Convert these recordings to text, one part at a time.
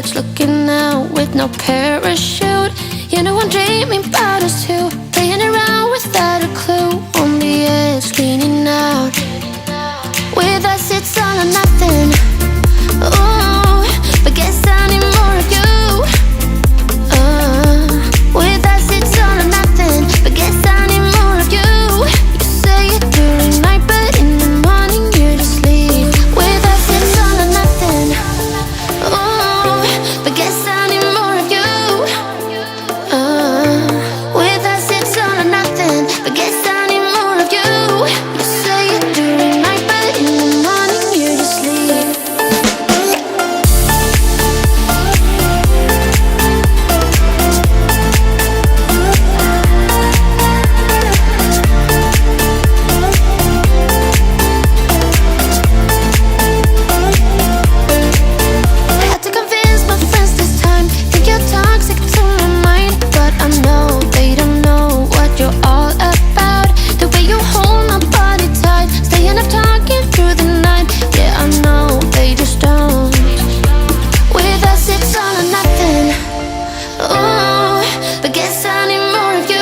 birds looking out with no parachute. You know I'm dreaming about us two, playing around without a clue. On the edge, leaning out. With us it's all or nothing. Ooh, but guess I need more of you. With us it's all or nothing, but guess I need more of you. You say it during night, but in the morning you're just sleep. With us it's all or nothing. Ooh, but guess I need more of you. With us it's all or nothing, but guess I need more of you. You say it during night, but in the morning you're just sleep. Had to convince my friends this time. Think you're toxic to my mind, but I know they don't know what you're all about. The way you hold my body tight, staying up talking through the night. Yeah, I know they just don't. With us it's all or nothing. Ooh, but guess I need more of you.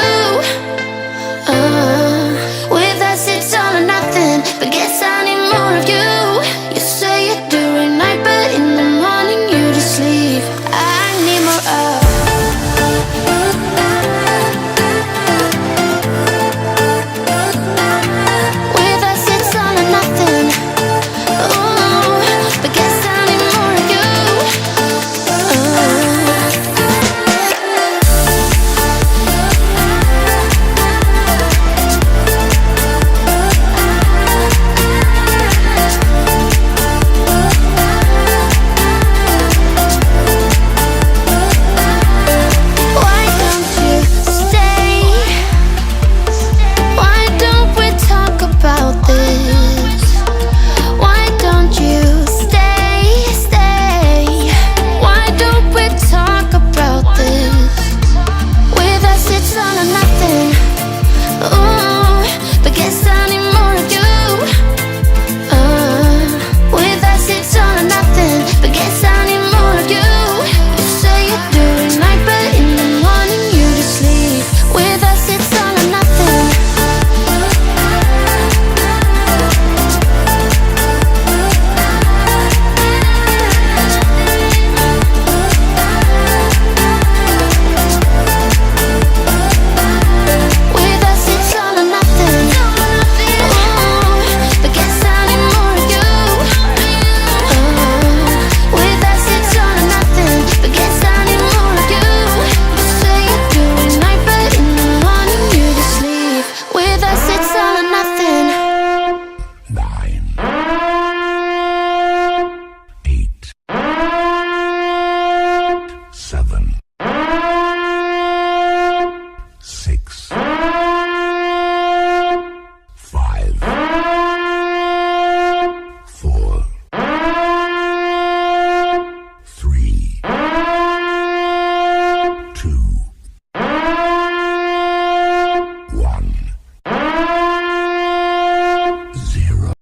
With us it's all or nothing, but guess I need more of you. You say it during night, but in the morning you just sleep. I need more of. With us it's all or nothing. Ooh, but guess I need more of you. Why don't you stay? Why don't we talk about this? Why don't you stay? Why don't we talk about this? With us it's all or nothing. Ooh, but guess I need more of you. With us it's all or nothing, but guess I need more of you. You say it during night, but in the morning you just sleep. With us it's all or nothing. With us it's all or nothing. Ooh, but guess I need more of you. With us it's all or nothing, but guess I need more of you. You say it during night, but in the morning you just sleep. With us it's all or nothing. 9, 8, 7, 6, 5, 4, 3, 2, 1, 0.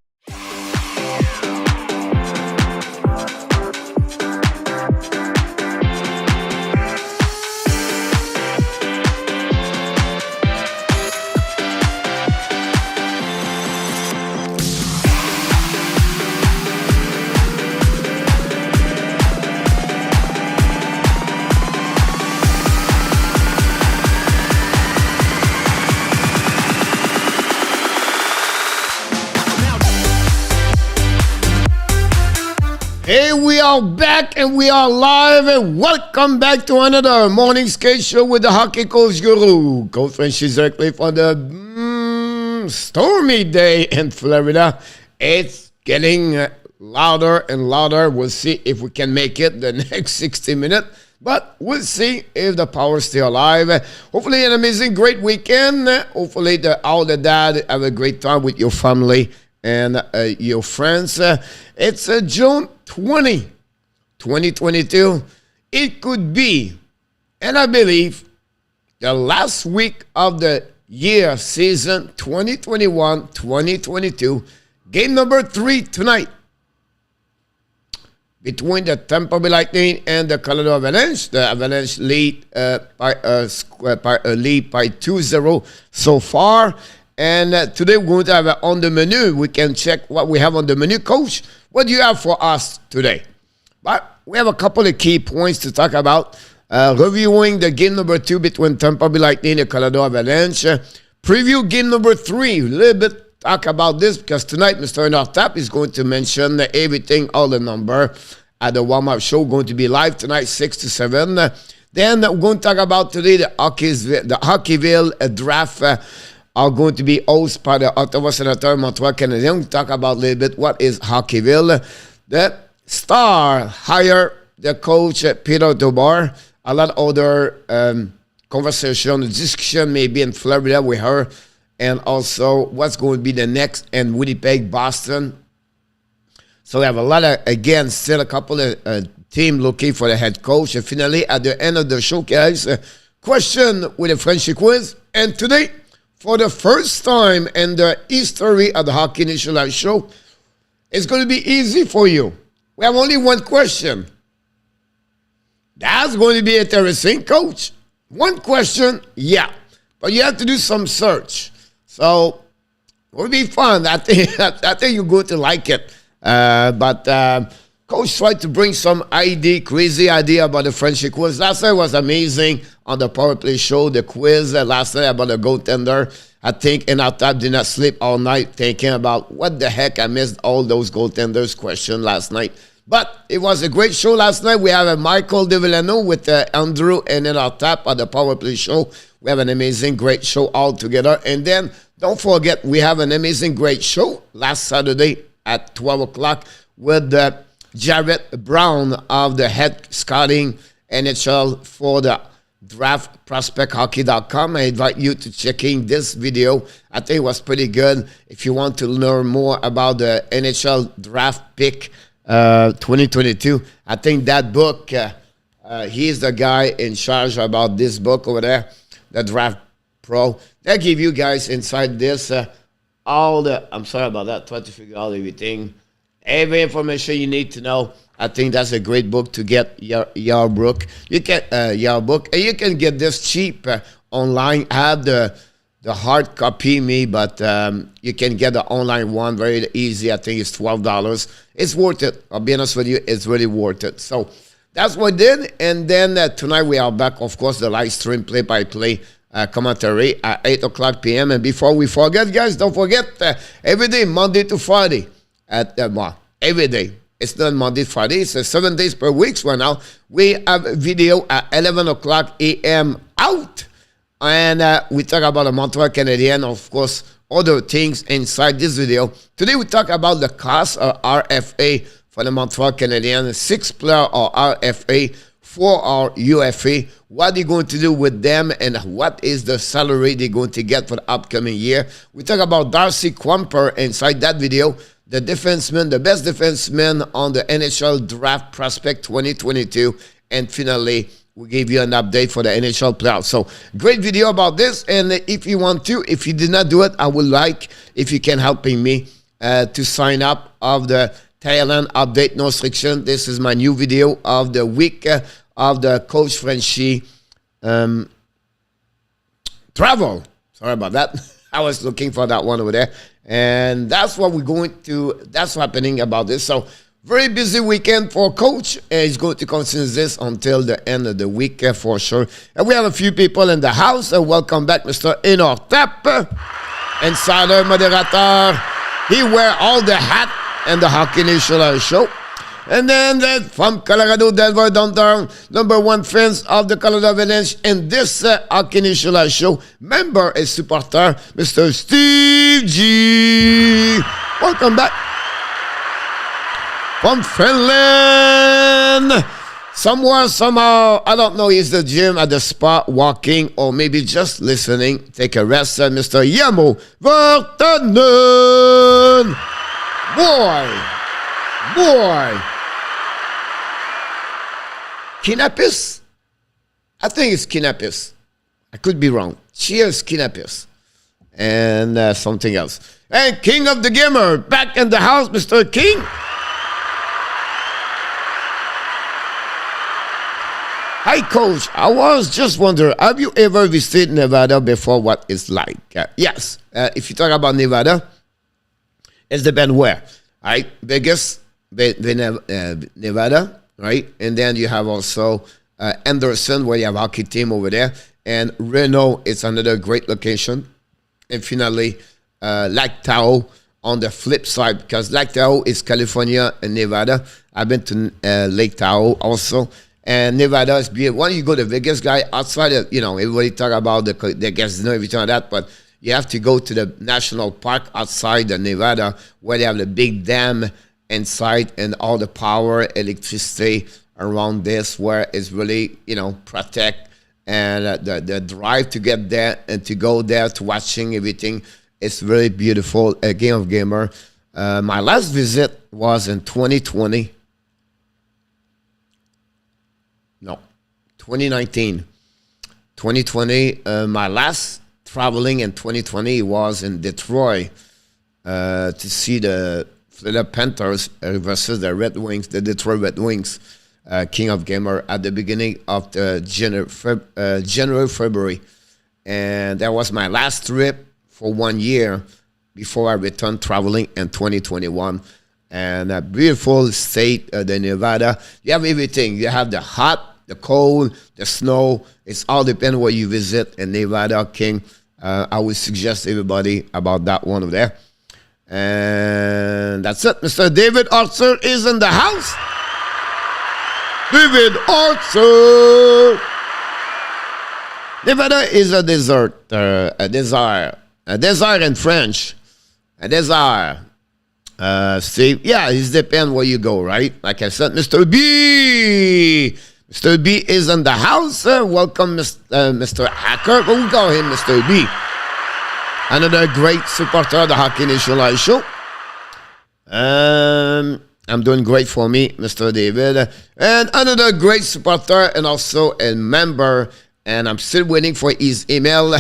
Hey, we are back and we are live and welcome back to another morning skate show with the Hockey Coach Guru. Coach Francis directly for the stormy day in Florida. It's getting louder and louder. We'll see if we can make it the next 60 minutes. But we'll see if the power's still alive. Hopefully an amazing, great weekend. Hopefully all the dad have a great time with your family and your friends. It's June 20, 2022. It could be, and I believe, the last week of the year season 2021-2022. Game number 3 tonight. between the Tampa Bay Lightning and the Colorado Avalanche. The Avalanche lead lead by 2-0 so far. And today we're going to have on the menu. We can check what we have on the menu. Coach, what do you have for us today? But we have a couple of key points to talk about. Reviewing the game number 2 between Tampa Bay Lightning and Colorado Avalanche. Preview game number 3. A little bit talk about this because tonight Mr. ENORTAP is going to mention everything, all the number at the warm-up show. Going to be live tonight, 6 to 7. Then we're going to talk about today the Hockeyville draft. Are going to be hosted by the Ottawa Senators, Montreal Canadiens. We'll talk about a little bit what is Hockeyville. The Star hire the coach Peter Dubar. A lot of other conversation, discussion maybe in Florida with her, and also what's going to be the next in Winnipeg, Boston. So we have a lot of, again, still a couple of team looking for the head coach. And finally, at the end of the show, guys, question with a French quiz. And today, for the first time in the history of the Hockey Initial Show, it's going to be easy for you. We have only one question. That's going to be interesting, coach. One question, yeah. But you have to do some search. So it will be fun. I think you're going to like it. Coach tried to bring some crazy idea about the French quiz. Last night was amazing on the Power Play show. The quiz last night about the goaltender. I think ENORTAP did not sleep all night thinking about what the heck I missed all those goaltenders questions last night. But it was a great show last night. We have a Michael DeVillano with Andrew and ENORTAP at the Power Play show. We have an amazing, great show all together. And then don't forget, we have an amazing, great show last Saturday at 12 o'clock with Jared Brown of the head scouting NHL for the draftprospecthockey.com. I invite you to checking this video. I think it was pretty good. If you want to learn more about the NHL draft pick 2022, I think that book, he's the guy in charge about this book over there, the Draft Pro. They give you guys inside this all the, I'm sorry about that, try to figure out everything. Every information you need to know. I think that's a great book to get your book. You can your book, and you can get this cheap online. I have the hard copy but you can get the online one very easy. I think it's $12. It's worth it. I'll be honest with you, it's really worth it. So that's what I did. And then tonight we are back, of course, the live stream play-by-play commentary at 8 o'clock p.m. And before we forget, guys, don't forget every day, Monday to Friday, at every day. It's not Monday, Friday. It's 7 days per week right now. We have a video at 11 o'clock a.m. out. And we talk about the Montreal Canadiens, of course, other things inside this video. Today we talk about the cost of RFA for the Montreal Canadiens, 6-player or RFA, 4 or UFA. What they're going to do with them and what is the salary they're going to get for the upcoming year. We talk about Darcy Quamper inside that video. The defenseman, the best defenseman on the NHL Draft Prospect 2022. And finally, we gave you an update for the NHL playoffs. So, great video about this. And if you want to, if you did not do it, I would like, if you can helping me, to sign up of the Thailand Update No Restriction. This is my new video of the week of the Coach Frenchie travel. Sorry about that. I was looking for that one over there. And that's what we're going to, that's happening about this. So, very busy weekend for Coach. He's going to continue this until the end of the week for sure. And we have a few people in the house. Welcome back, Mr. ENORTAP, Insider Moderator. He wear all the hat and the Hockey National Show. And then from Colorado, Denver, downtown, #1 fans of the Colorado Avalanche in this Hockey National Show, member and supporter, Mr. Steve G. Welcome back. From Finland, somewhere, somehow, I don't know, he's the gym at the spot, walking, or maybe just listening. Take a rest, Mr. Yamo Vartanen. Boy. Kinapis? I think it's Kinapis. I could be wrong. Cheers, Kinapis. And something else. And King of the Gamer, back in the house, Mr. King. Hi, Coach. I was just wondering, have you ever visited Nevada before? What it's like? Yes. If you talk about Nevada, it's depends where. Right? Vegas, Nevada, right? And then you have also Anderson, where you have hockey team over there. And Reno is another great location. And finally, Lake Tahoe on the flip side, because Lake Tahoe is California and Nevada. I've been to Lake Tahoe also. And Nevada is beautiful. When you go to Vegas, guy, outside of, everybody talk about the casino, everything like that, but you have to go to the national park outside of Nevada, where they have the big dam inside and all the power, electricity around this, where it's really, protect. And the drive to get there and to go there to watching everything, it's really beautiful. A Game of Gamer. My last visit was in 2020. No, 2019. 2020, my last traveling in 2020 was in Detroit to see the Florida Panthers versus the Red Wings, the Detroit Red Wings, King of Gamer, at the beginning of the January, February. And that was my last trip for 1 year before I returned traveling in 2021. And a beautiful state, the Nevada. You have everything. You have the hot, the cold, the snow. It's all depends where you visit in Nevada, King. I would suggest everybody about that one over there. And that's it. Mr. David Arthur is in the house. David Arthur. Nevada is a desert, a desert in French, a desert. Steve, yeah, it depends where you go, right? Like I said, Mr. B. Mr. B is in the house. Welcome, Mr. Hacker. We'll call him Mr. B. Another great supporter of the Hockey Nation Live Show. I'm doing great for me, Mr. David. And another great supporter and also a member. And I'm still waiting for his email.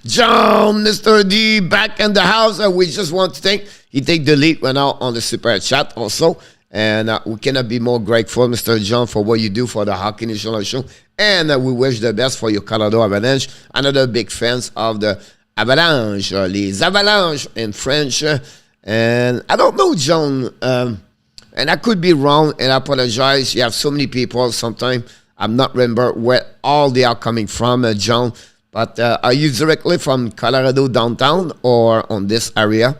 John, Mr. D, back in the house. We just want to thank. He take the lead right now on the super chat also. And we cannot be more grateful, Mr. John, for what you do for the Hockey National Show. And we wish the best for your Colorado Avalanche. Another big fans of the Avalanche, les Avalanches in French. And I don't know, John, and I could be wrong, and I apologize. You have so many people. Sometimes I'm not remember where all they are coming from, John. But are you directly from Colorado downtown or on this area?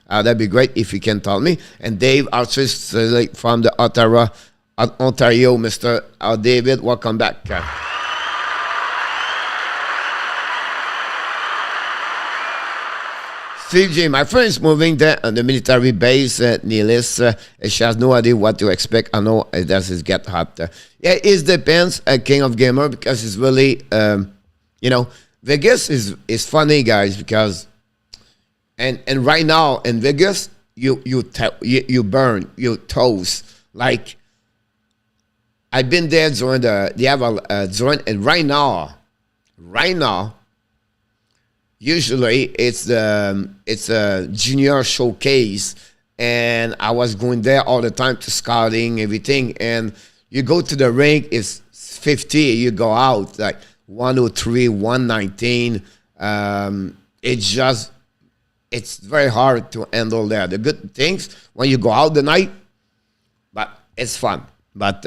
That'd be great if you can tell me. And Dave Archers from the Ontario, Mr. David, welcome back. Steve J, my friend is moving there on the military base, Nilis. She has no idea what to expect. I know it does get hot. Yeah, it depends, King of Gamer, because it's really, Vegas is funny, guys, because and right now in Vegas, you burn your toes. Like, I've been there during and right now, usually it's a junior showcase, and I was going there all the time to scouting everything. And you go to the rink, it's 50. You go out like 103, 119. It's very hard to handle there. The good things when you go out the night, but it's fun. But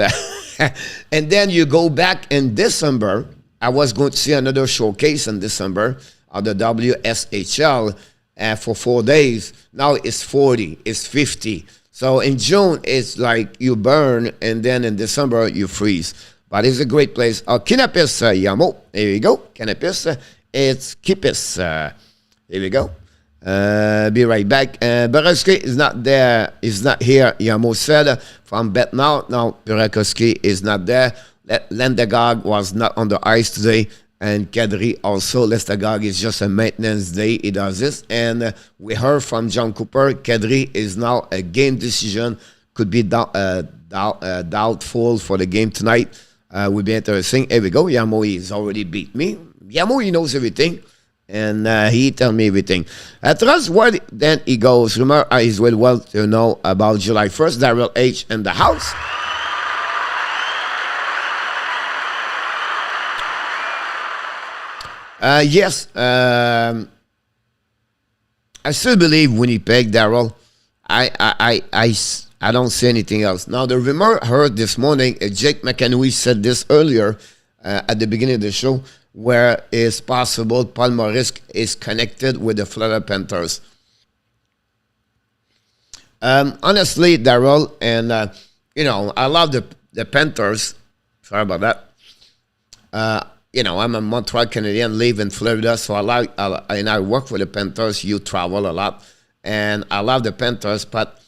and then you go back in December. I was going to see another showcase in December of the WSHL for 4 days. Now it's 40, it's 50. So in June, it's like you burn, and then in December, you freeze. But it's a great place. Kinapis, Yamo. There you go. Kinapis. It's Kipis. Here we go. Be right back. Burakovsky is not there. He's not here. Yamo said from Bet Now. Now, Burakovsky is not there. Landegard was not on the ice today. And Kadri also. Landegard is just a maintenance day. He does this. And we heard from John Cooper. Kadri is now a game decision. Could be doubtful for the game tonight. Will be interesting. Here we go. Yamo has already beat me. Yamo, he knows everything. And he tell me everything. Trust what then he goes. Remember, he's well to know about July 1st. Daryl H. in the house. Yes, I still believe Winnipeg, Daryl. I don't see anything else. Now, the rumor heard this morning, Jake McEnwee said this earlier at the beginning of the show, where it's possible Paul Maurice is connected with the Florida Panthers. Honestly, Daryl, and I love the Panthers. Sorry about that. I'm a Montreal Canadian, live in Florida, so I work for the Panthers. You travel a lot, and I love the Panthers, but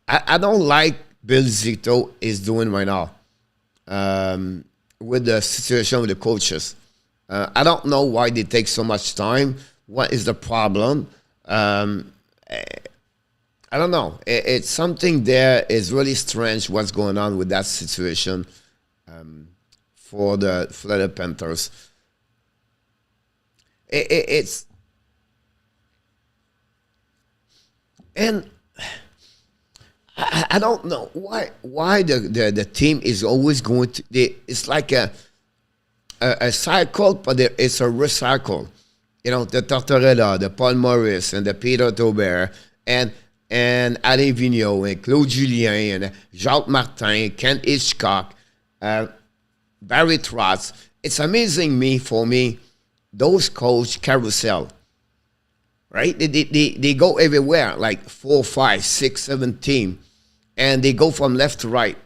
I don't like Bill Zito is doing right now with the situation with the coaches. I don't know why they take so much time. What is the problem? I don't know. It's something there is really strange what's going on with that situation for the Florida Panthers. It's and I don't know why the team is always going to. It's like a cycle, but it's a recycle. The Tortorella, the Paul Maurice, and the Peter Taubert, and Alain Vigneault, and Claude Julien, and Jacques Martin, Ken Hitchcock, Barry Trotz. It's amazing for me, those coach carousel, right? They go everywhere, like 4, 5, 6, 7 team, and they go from left to right.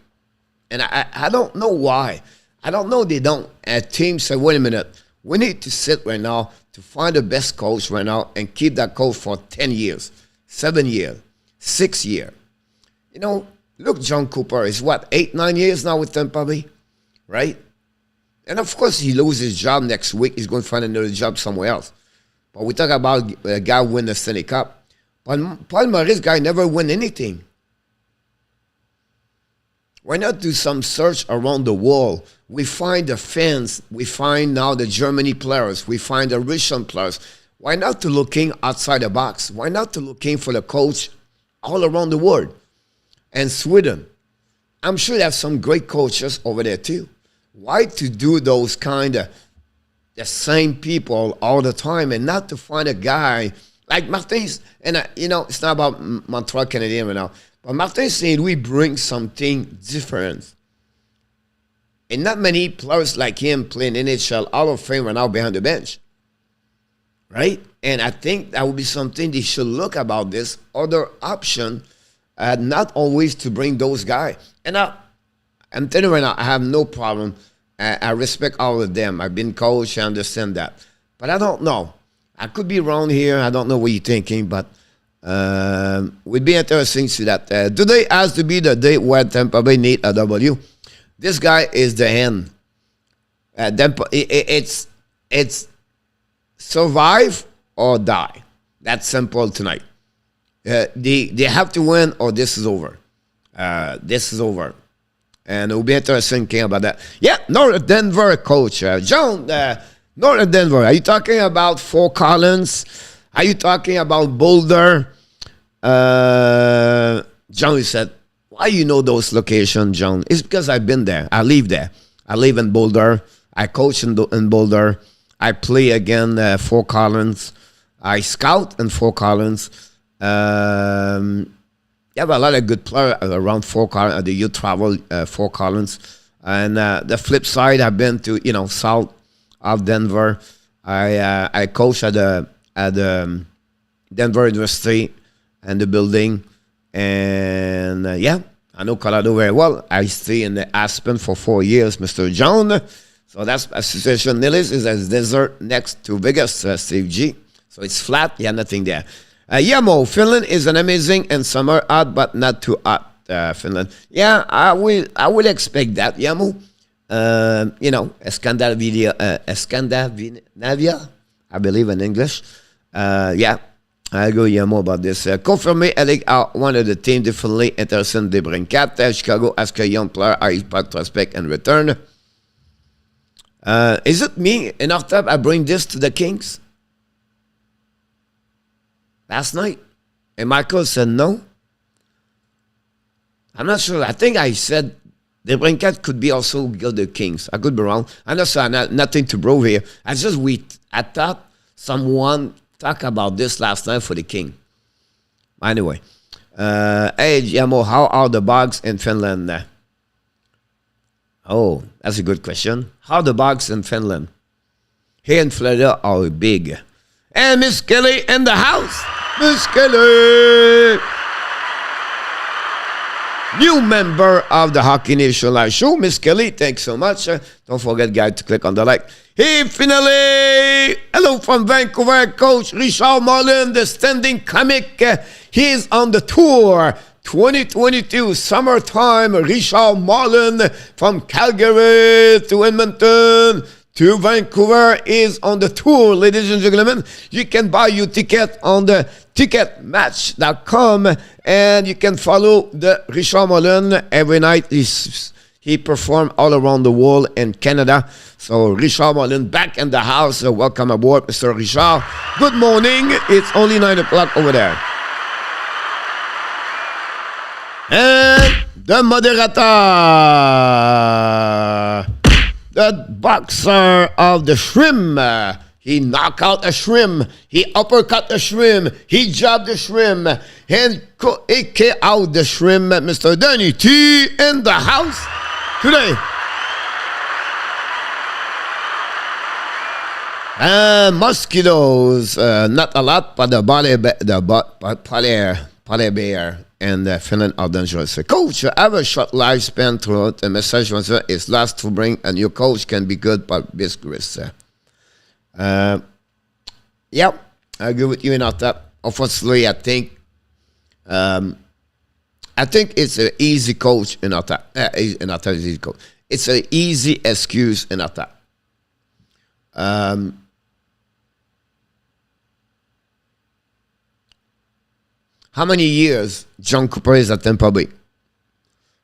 And I don't know why. I don't know they don't. A team say, wait a minute, we need to sit right now to find the best coach right now and keep that coach for 10 years, 7 years, 6 years. Look, John Cooper is what, 8, 9 years now with Tampa Bay, right? And of course, he loses his job next week. He's going to find another job somewhere else. But we talk about a guy win the Stanley Cup. But Paul Maurice guy never win anything. Why not do some search around the world? We find the fans. We find now the Germany players. We find the Russian players. Why not to looking outside the box? Why not to looking for the coach all around the world? And Sweden. I'm sure they have some great coaches over there too. Why to do those kind of the same people all the time and not to find a guy like Martin's? And, it's not about Montreal Canadiens right now. But Martin said we bring something different. And not many players like him playing NHL Hall of Fame right now behind the bench. Right? And I think that would be something they should look about this other option, not always to bring those guys. And I'm telling you right now, I have no problem. I respect all of them. I've been coached. I understand that. But I don't know. I could be wrong here. I don't know what you're thinking, but would be interesting to see that. Today has to be the day where Tampa Bay need a W. This guy is the end. It's survive or die. That's simple tonight. They have to win or this is over. This is over. And it will be interesting thinking about that. Yeah, North Denver coach. John, North Denver. Are you talking about Fort Collins? Are you talking about Boulder? John said, why you know those locations, John? It's because I've been there. I live there. I live in Boulder. I coach in Boulder. I play again Fort Collins. I scout in Fort Collins. You have a lot of good players around Fort Collins. The youth travel Fort Collins. And the flip side, I've been to, south of Denver. I coach at the Denver University and the building. And I know Colorado very well. I stay in the Aspen for 4 years, Mr. John. So that's Association Nillis is a desert next to Vegas, Steve G. So it's flat. Yeah, nothing there. Mo, Finland is an amazing and summer hot, but not too hot. Finland. Yeah, I will expect that. Mo. Scandinavia, I believe in English. I go more about this. Confirmé, LA are one of the team definitely interested in DeBrincat. Chicago ask a young player, are impact prospect and return. Is it me, ENORTAP, I bring this to the Kings? Last night. And Michael said no. I'm not sure. I think I said The Brinket could be also Gilded Kings. I could be wrong. I know, so nothing to prove here. I thought someone talked about this last night for the King. Anyway. Hey, Giamo, how are the bugs in Finland? Oh, that's a good question. How are the bugs in Finland? Here in Florida are big. And Miss Kelly in the house. Miss Kelly! New member of the Hockey Nation Live Show, Miss Kelly. Thanks so much. Don't forget, guys, to click on the like. Hey, finally! Hello from Vancouver, Coach Richard Marlin, the standing comic. He's on the tour 2022 summertime. Richard Marlin from Calgary to Edmonton to Vancouver is on the tour, ladies and gentlemen. You can buy your ticket on the ticketmatch.com and you can follow the Richard Marlin every night. He performed all around the world in Canada. So Richard Marlin back in the house. Welcome aboard, Mr. Richard. Good morning. It's only 9 o'clock over there. And the moderator, the boxer of the shrimp. He knocked out a shrimp. He uppercut the shrimp. He jabbed the shrimp. And he out the shrimp, Mr. Danny T in the house today. Mosquitoes, not a lot, but the polar bear and Finland are dangerous. Coach, I have a short lifespan throughout. The message was is last to bring a new coach can be good, but risk. Yeah, I agree with you in that. Obviously, I think it's an easy coach in that. Easy coach. It's an easy excuse in that. How many years John Cooper is at Tampa Bay?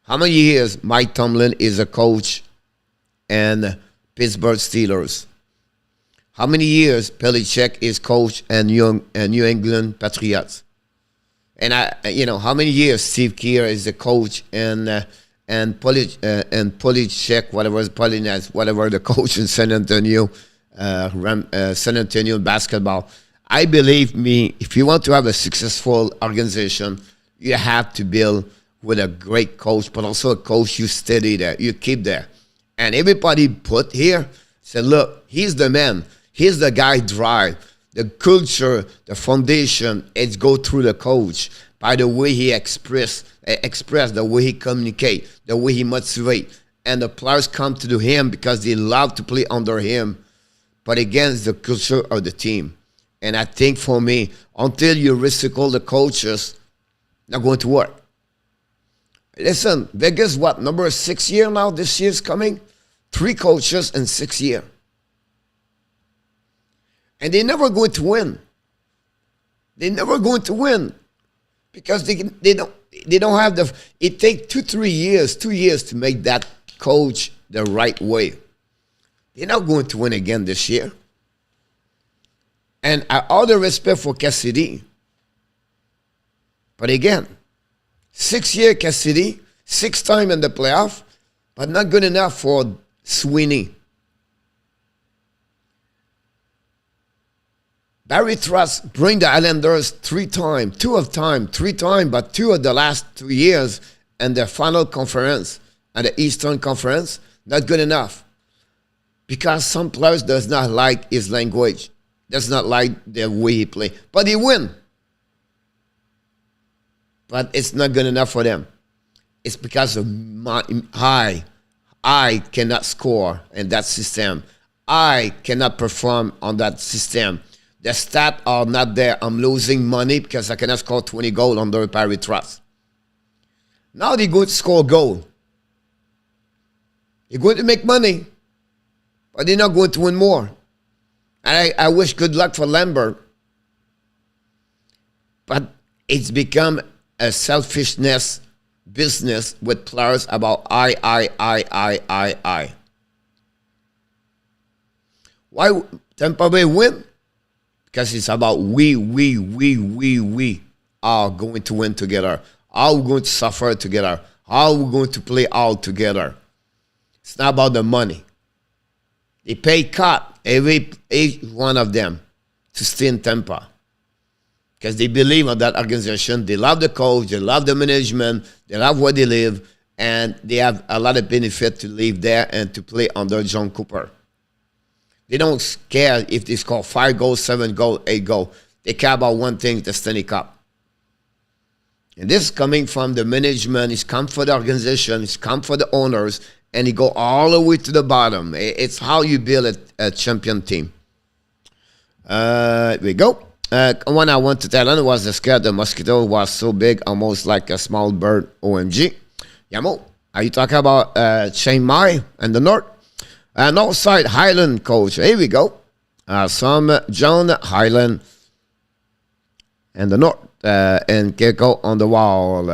How many years Mike Tomlin is a coach and Pittsburgh Steelers? How many years Belichick is coach and New England Patriots? And how many years Steve Kerr is the coach and Belichick, whatever the coach in San Antonio, San Antonio basketball. I believe me, if you want to have a successful organization, you have to build with a great coach, but also a coach you steady there, you keep there. And everybody put here said, look, he's the man. He's the guy drive. The culture, the foundation, it's go through the coach. By the way he express, the way he communicate, the way he motivate. And the players come to him because they love to play under him. But again, it's the culture of the team. And I think for me, until you recycle the coaches, not going to work. Listen, Vegas, what, number 6 year now? This year's coming? 3 coaches in 6 years. And they're never going to win. They're never going to win. Because they don't have the, it takes 2 years to make that coach the right way. They're not going to win again this year. And all the respect for Cassidy. But again, 6 year Cassidy, 6 times in the playoff, but not good enough for Sweeney. Barry Trotz bring the Islanders 3 times, 3 times, but 2 of the last 2 years and the final conference and the Eastern Conference, not good enough. Because some players does not like his language. Does not like the way he play. But he win. But it's not good enough for them. It's because of I cannot score in that system. I cannot perform on that system. The stats are not there. I'm losing money because I cannot score 20 goals under Barry Trotz. Now they're going to score goal. They're going to make money. But they're not going to win more. And I wish good luck for Lambert. But it's become a selfishness business with players about I. Why Tampa Bay win? Because it's about we are going to win together. Are we going to suffer together? how we're going to play all together. It's not about the money. They pay cut each one of them to stay in Tampa because they believe in that organization. They love the coach, they love the management, they love where they live, and they have a lot of benefit to live there and to play under John Cooper. They don't care if they score 5 goals, 7 goals, 8 goals. They care about one thing, the Stanley Cup. And this is coming from the management, it's come for the organization, it's come for the owners, and it go all the way to the bottom. It's how you build a champion team. Here we go. One I want to tell you was the scare. The mosquito was so big, almost like a small bird. OMG. Yamo, are you talking about Chiang Mai and the north? North side Highland coach. Here we go. Some John Highland and the north. And Keiko on the wall.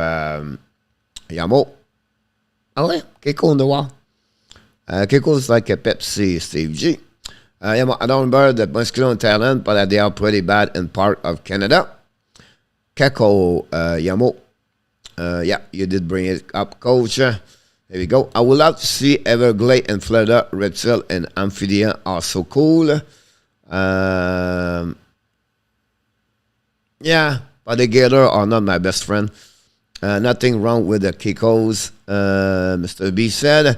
Yamo. Oh, yeah. Keiko on the wall. Keiko's like a Pepsi, Steve G. Yamo, I don't remember the muscular talent, but they are pretty bad in part of Canada. Keiko, Yamo. Yeah, you did bring it up, coach. There we go. I would love to see Everglade and Florida, Reptile and Amphibian are so cool. Yeah, but the Gator are not my best friend. Nothing wrong with the Kikos, Mr. B said.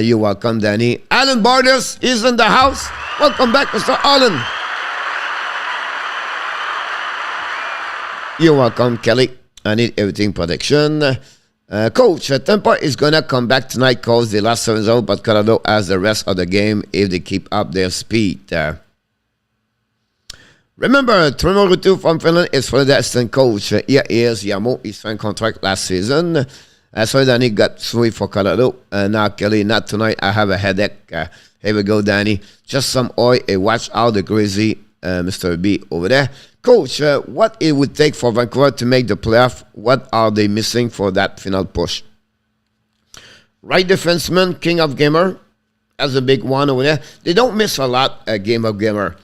You're welcome, Danny. Alan Borders is in the house. Welcome back, Mr. Allen. You're welcome, Kelly. I need everything protection. Coach, Tampa is going to come back tonight because they lost 7-0, but Colorado has the rest of the game if they keep up their speed. Remember, Tremor Rutu from Finland is for the assistant coach. Here is Yamo. He signed contract last season. So Danny got sweet for Colorado. Now, Kelly, not tonight. I have a headache. Here we go, Danny. Just some oil. Watch out the crazy Mr. B over there. Coach, what it would take for Vancouver to make the playoff? What are they missing for that final push? Right defenseman, King of Gamer. That's a big one over there. They don't miss a lot, Game of Gamer.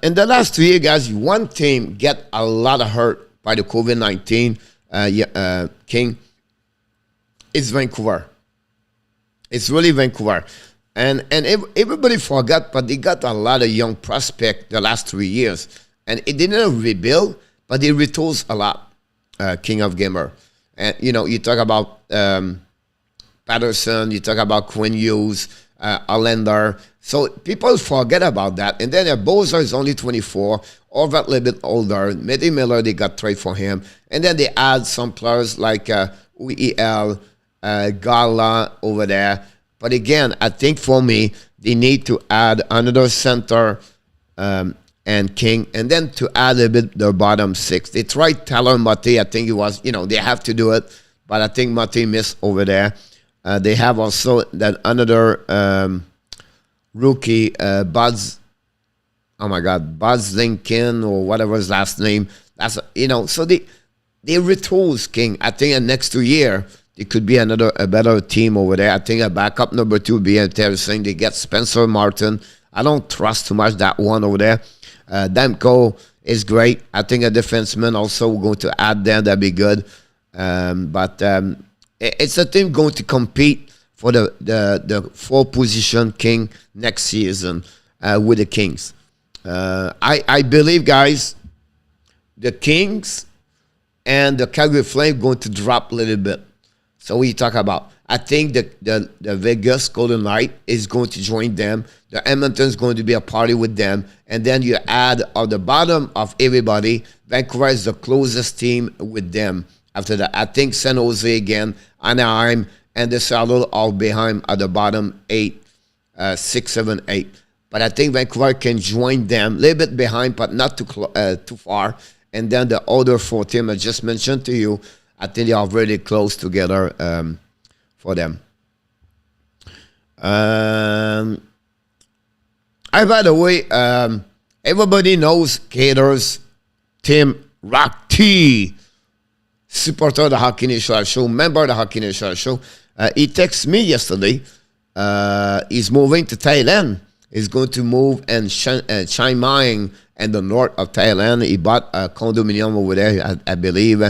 In the last 2 years, guys, one team get a lot of hurt by the COVID-19, King. It's Vancouver. It's really Vancouver. And everybody forgot, but they got a lot of young prospects the last 3 years. And it didn't rebuild, but they retools a lot, King of Gamer. And, you know, you talk about Patterson, you talk about Quinn Hughes, Allender. So people forget about that. And then Bozer is only 24, or that little bit older. Matty Miller, they got trade for him. And then they add some players like UEL, Gala over there. But again, I think for me, they need to add another center and King, and then to add a bit their bottom six. They tried Tyler Mate. I think it was, you know, they have to do it. But I think Mate missed over there. They have also that another rookie, Buzz. Oh my God, Buzz Lincoln or whatever his last name. That's, you know, so they retools King. I think in the next 2 years, it could be a better team over there. I think a backup number 2 would be interesting. They get Spencer Martin. I don't trust too much that one over there. Demko is great. I think a defenseman also we're going to add there. That'd be good. But it's a team going to compete for the 4-position King next season with the Kings. I believe, guys, the Kings and the Calgary Flames going to drop a little bit. So what you talk about? I think the Vegas Golden Knight is going to join them. The Edmonton is going to be a party with them. And then you add on the bottom of everybody, Vancouver is the closest team with them. After that, I think San Jose again, Anaheim, and the Seattle all behind at the bottom 8, 6, 7, 8. But I think Vancouver can join them a little bit behind, but not too far. And then the other 4 teams I just mentioned to you, I think they are really close together for them. By the way, everybody knows Cater's Tim Rock T, supporter of the Hockey Nation Show, member of the Hockey Nation Show. He texted me yesterday. He's moving to Thailand. He's going to move in Chiang Mai in the north of Thailand. He bought a condominium over there, I believe.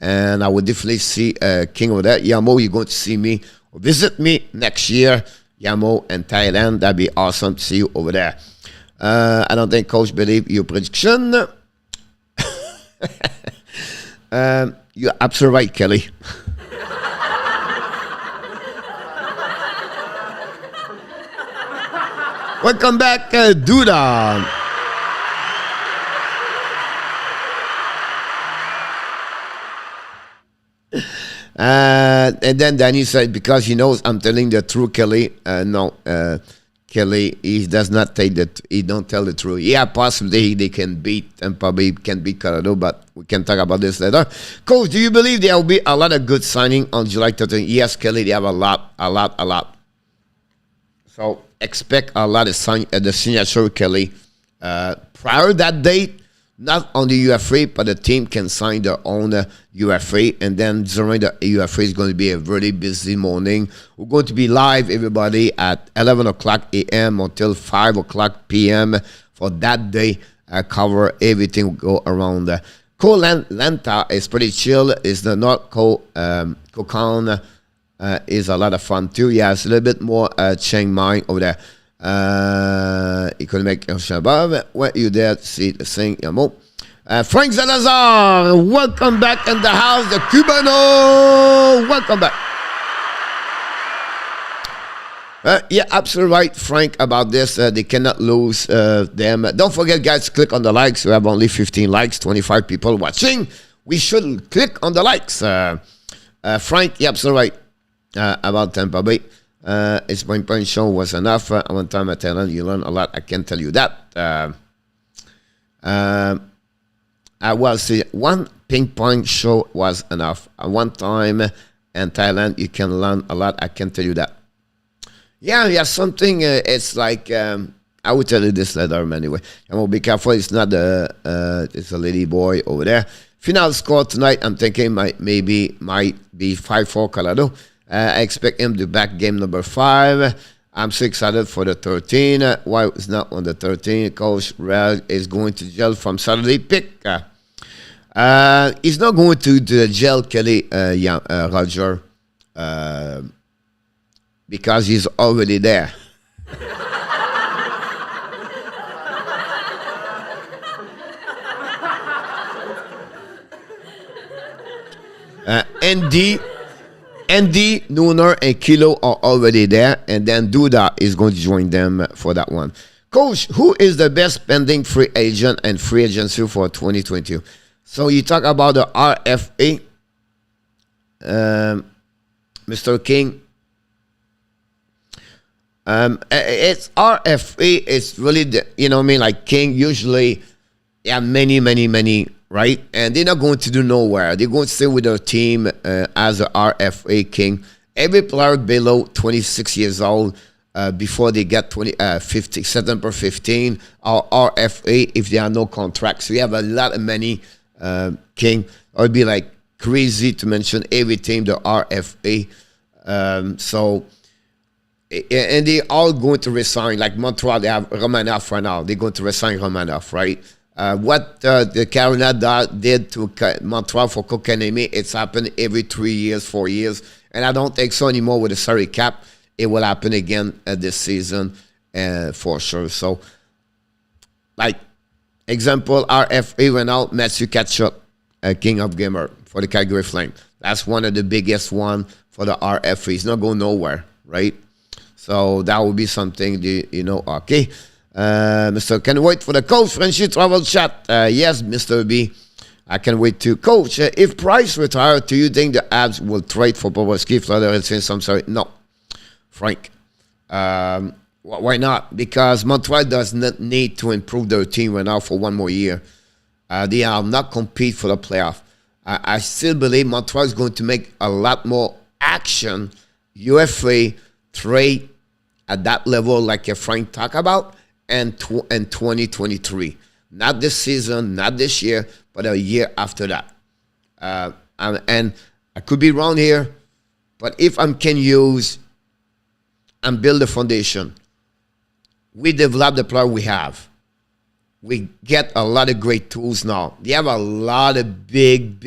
And I will definitely see King over there. Yamo, you're going to see me or visit me next year. Yamo and Thailand. That'd be awesome to see you over there. I don't think Coach believe your prediction. You're absolutely right, Kelly. Welcome back, Duda. And then Danny said, because he knows I'm telling the truth, Kelly. No, Kelly, he does not he don't tell the truth. Yeah, possibly they can beat and probably can beat Colorado, but we can talk about this later. Coach, do you believe there will be a lot of good signing on July 13th? Yes, Kelly, they have a lot. So expect a lot of the signature, Kelly. Prior that date, not on the UFA, but the team can sign their own UFA. And then during the UFA is going to be a very busy morning. We're going to be live, everybody, at 11 o'clock a.m. until 5 o'clock p.m. for that day. Cover everything will go around. Lanta is pretty chill. It's the North Kokon is a lot of fun too. Yeah, it's a little bit more Chiang Mai over there. Economic Shabab, what you there to see the thing, Yamo. Frank Salazar, welcome back in the house. The Cubano, welcome back. Yeah, absolutely right, Frank, about this. They cannot lose them. Don't forget, guys, click on the likes. We have only 15 likes, 25 people watching. We should click on the likes. Frank, yeah, absolutely right about Tampa Bay. Its point show was enough. One time at Thailand, you learn a lot. I can tell you that. I will say one ping pong show was enough. One time in Thailand, you can learn a lot. I can tell you that. Yeah, something. It's like I will tell you this later anyway. I will be careful. It's not it's a lady boy over there. Final score tonight. I'm thinking might be 5-4 Colorado. I expect him to back game number 5. I'm so excited for the 13. Why it's not on the 13? Coach Real is going to jail from Saturday pick. He's not going to the jail, Kelly, Roger, because he's already there. Andy, Nooner, and Kilo are already there, and then Duda is going to join them for that one. Coach, who is the best pending free agent and free agency for 2022? So you talk about the RFA, Mr. King. It's RFA. It's really like King. Usually, many. Right? And they're not going to do nowhere. They're going to stay with their team as a RFA King. Every player below 26 years old, before they get 50, September 15, are RFA if there are no contracts. So you have a lot of many King. It would be like crazy to mention every team, the RFA. And they all going to resign. Like Montreal, they have Romanoff right now. They're going to resign Romanoff, right? What the Carolina did to Montreal for Kokanemi, it's happened every 3 years, 4 years. And I don't think so anymore with the salary cap. It will happen again this season for sure. So, like, example, RFA went out, Matthew Ketchup, King of Gamer for the Calgary Flame. That's one of the biggest one for the RFA. He's not going nowhere, right? So that will be something, okay. Mr. Can wait for the coach friendship travel chat. Yes, Mr. B. I can wait to coach. If Price retired, do you think the Abs will trade for Bobrovsky, Florida, and say some sorry? No, Frank. Why not? Because Montreal does not need to improve their team right now for one more year. They are not compete for the playoff. I still believe Montreal is going to make a lot more action, UFA trade at that level, like Frank talked about. And 2023, not this season, not this year, but a year after that. And I could be wrong here, but if I can use and build a foundation, we develop the player we have. We get a lot of great tools now. They have a lot of big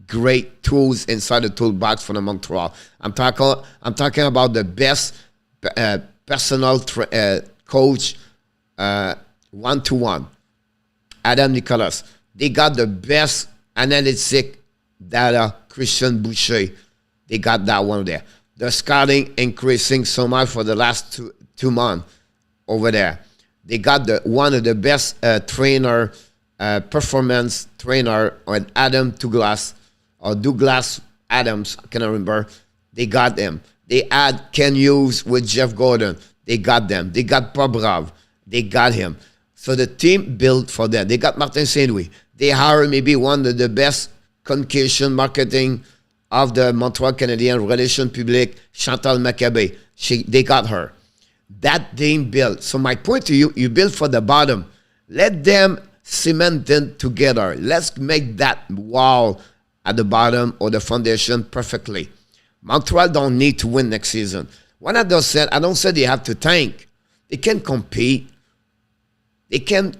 great tools inside the toolbox for the Montreal. I'm talking about the best personal coach one-to-one. Adam Nicholas. They got the best analytic data. Christian Boucher. They got that one there. The scouting increasing so much for the last two months over there. They got one of the best trainer, performance trainer on Adam Douglas or Douglas Adams. I cannot remember. They got them. They add Ken Hughes with Jeff Gordon. They got them. They got Pobrov. They got him. So the team built for them. They got Martin Saint-Louis. They hired maybe one of the best communication marketing of the Montreal Canadiens, Relations Publiques, Chantal Maccabe. They got her. That team built. So my point to you, you build for the bottom. Let them cement it together. Let's make that wall at the bottom or the foundation perfectly. Montreal don't need to win next season. When I just said, I don't say they have to tank. They can compete. They can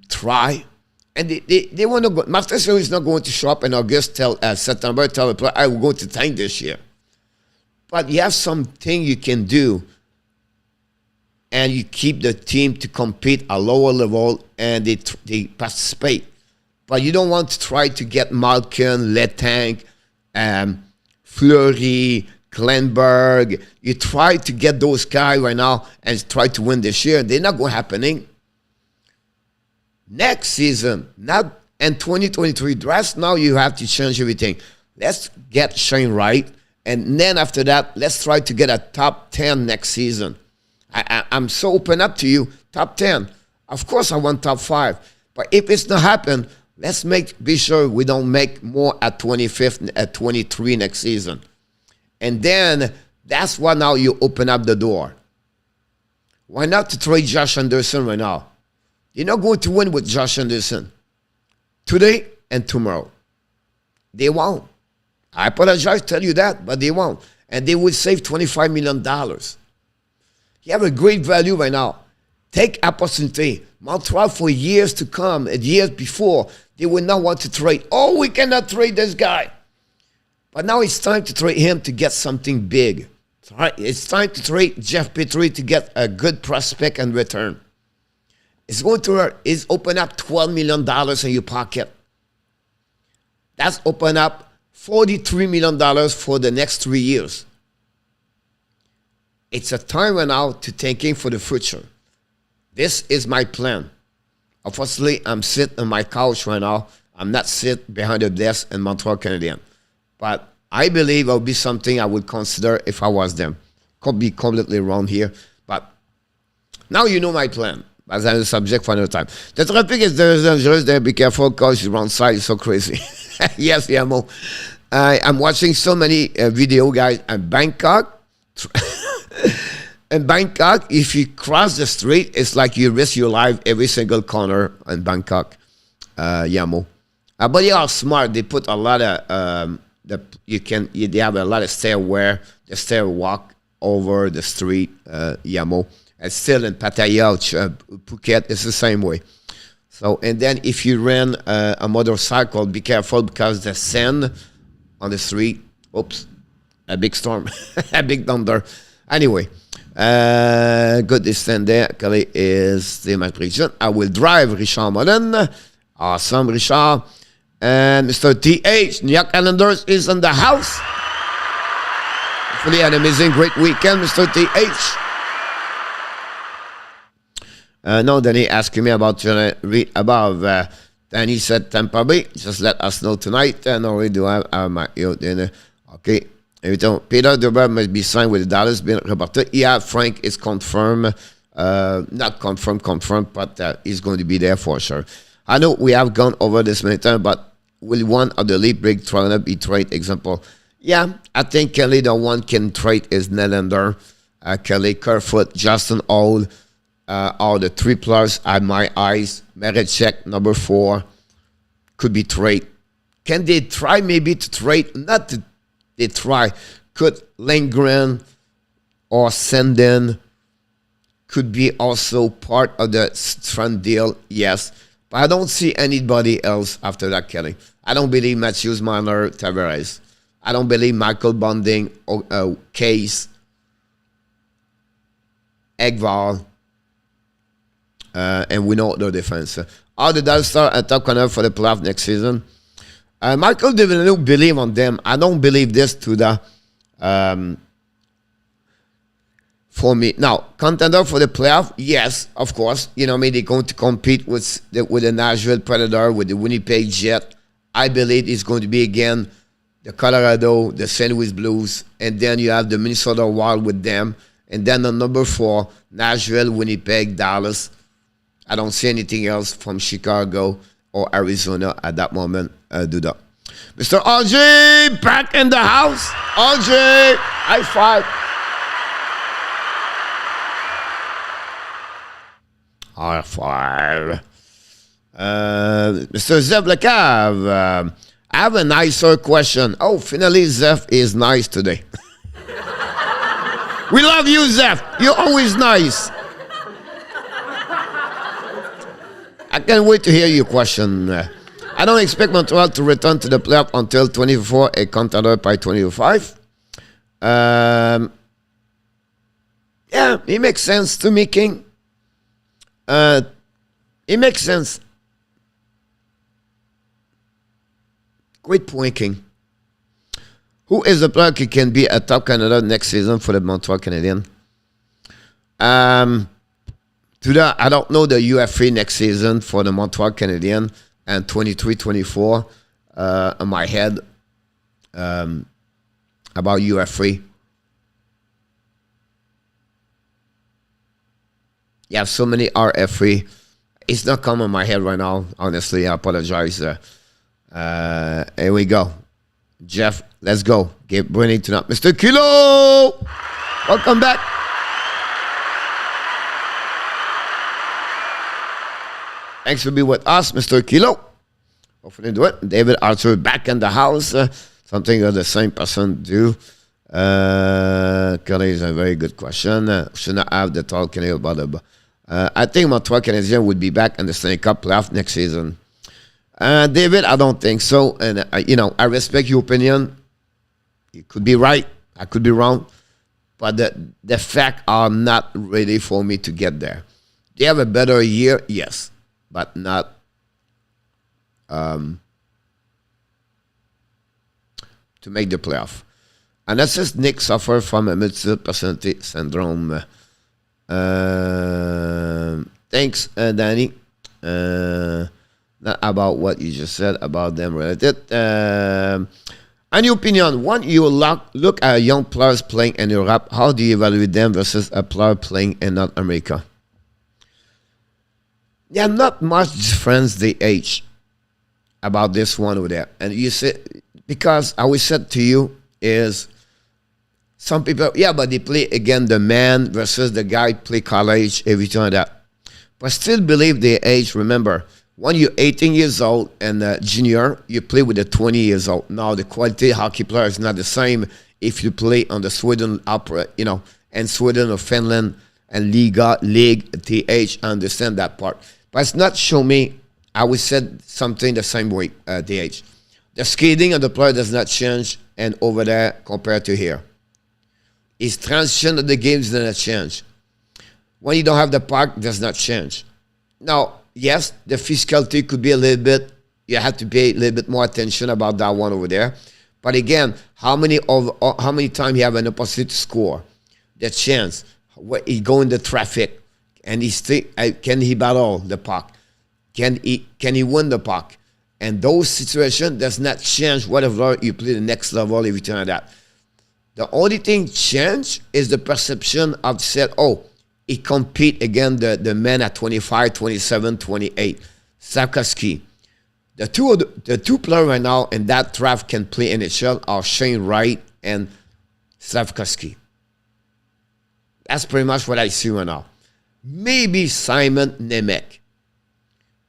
try. And they want to go. Martin Saint-Louis is not going to show up in August till September, tell the player, I will go to tank this year. But you have something you can do, and you keep the team to compete at a lower level, and they participate. But you don't want to try to get Malkin, Letang, Fleury, Glenberg. You try to get those guys right now and try to win this year. They're not going to happen. Next season, not in 2023 draft, now you have to change everything. Let's get Shane right. And then after that, let's try to get a top 10 next season. I'm so open up to you. Top 10. Of course, I want top 5. But if it's not happen, let's be sure we don't make more at 25th, at 23 next season. And then that's why now you open up the door. Why not to trade Josh Anderson right now? You're not going to win with Josh Anderson today and tomorrow. They won't. I apologize to tell you that, but they won't. And they will save $25 million. You have a great value right now. Take opportunity. Montreal for years to come and years before, they will not want to trade. Oh, we cannot trade this guy. But now it's time to trade him to get something big. It's time to trade Jeff Petrie to get a good prospect and return. It's going to open up $12 million in your pocket. That's open up $43 million for the next 3 years. It's a time right now to thinking for the future. This is my plan. Unfortunately, I'm sitting on my couch right now. I'm not sitting behind a desk in Montreal Canadiens. But I believe it would be something I would consider if I was them. Could be completely wrong here. But now you know my plan. As a subject for another time. The traffic is dangerous there. Be careful because you're on side. It's so crazy. Yes, Yamo. I'm watching so many video guys in Bangkok. In Bangkok, if you cross the street, it's like you risk your life every single corner in Bangkok. Yamo. But they are smart. They put a lot of they have a lot of stairway, the stair walk over the street. Yamo. And still in Pattaya, Phuket, it's the same way. So, and then if you rent a motorcycle, be careful because the sand on the street, oops, a big storm, a big thunder. Anyway, good distance there. Kelly is the match prediction. I will drive Richard Mullen. Awesome, Richard. And Mr. TH, New York Islanders is in the house. Hopefully an amazing, great weekend, Mr. TH. No, Danny asking me about read above. Danny said Tampa Bay. Just let us know tonight. No, we do have my dinner. Okay. Peter Duber must be signed with the Dallas. Being reported. Yeah, Frank is confirmed. Not confirmed, but he's going to be there for sure. I know we have gone over this many times, but will one of the league break trying to be trade example? Yeah, I think Kelly the one can trade is Nylander, Kelly, Kerfoot, Justin Old. All the triplers at my eyes. Marechek, number 4, could be trade. Can they try maybe to trade? Not to they try. Could Lindgren or Senden could be also part of the Strand deal? Yes. But I don't see anybody else after that, Kelly. I don't believe Matthews, Marner, Tavares. I don't believe Michael Bonding, or Case, Ekval, and we know the defense. Are the Dallas Stars a top contender for the playoff next season? Michael didn't believe on them. I don't believe this to the for me. Now, contender for the playoff, yes, of course. You know, I mean, they're going to compete with the Nashville Predator, with the Winnipeg Jet. I believe it's going to be again the Colorado, the St. Louis Blues, and then you have the Minnesota Wild with them. And then the number 4, Nashville, Winnipeg, Dallas. I don't see anything else from Chicago or Arizona at that moment. Do that. Mr. RJ, back in the house. RJ, high five. High five. Mr. Zev Lecav, I have a nicer question. Oh, finally, Zev is nice today. We love you, Zev. You're always nice. I can't wait to hear your question. I don't expect Montreal to return to the playoff until 24, a contender by 25. Yeah, it makes sense to me, King. It makes sense. Great point, King. Who is the player who can be a top candidate next season for the Montreal Canadiens? To that, I don't know the UFA next season for the Montreal Canadiens and 23-24 in my head about UFA. You have so many RFA. It's not coming in my head right now, honestly. I apologize. Here we go. Jeff, let's go. Bring it to now. Mr. Kilo! Welcome back. Thanks for being with us, Mr. Kilo. Hopefully do it. David Arthur back in the house. Something that the same person do. Kelly is a very good question. Should not have the talk about it. I think Montreal Canadiens would be back in the Stanley Cup playoff next season. David, I don't think so. And, I respect your opinion. You could be right. I could be wrong. But the facts are not ready for me to get there. They have a better year, yes. But not to make the playoff. And that's just Nick suffer from a multiple personality syndrome. Thanks, Danny. Not about what you just said about them related. Any opinion? When you look at young players playing in Europe, how do you evaluate them versus a player playing in North America? There are not much difference the age about this one over there. And you say, because I always said to you is some people, yeah, but they play again the man versus the guy play college, everything like that. But still believe the age. Remember, when you're 18 years old and junior, you play with the 20 years old. Now, the quality hockey player is not the same if you play on the Sweden opera, and Sweden or Finland and Liga, League, TH. I understand that part. But it's not show me, I would said something the same way, DH. The skating of the player does not change and over there compared to here. His transition of the games does not change. When you don't have the puck, it does not change. Now, yes, the physicality could be a little bit, you have to pay a little bit more attention about that one over there. But again, how many times you have an opportunity to score? The chance, where he go in the traffic, and can he battle the puck? Can he win the puck? And those situations does not change whatever you play the next level, everything like that. The only thing change is the perception of said, oh, he compete against the men at 25, 27, 28. Sarkowski. The two players right now in that draft can play NHL are Shane Wright and Sarkowski. That's pretty much what I see right now. Maybe Simon Nemec.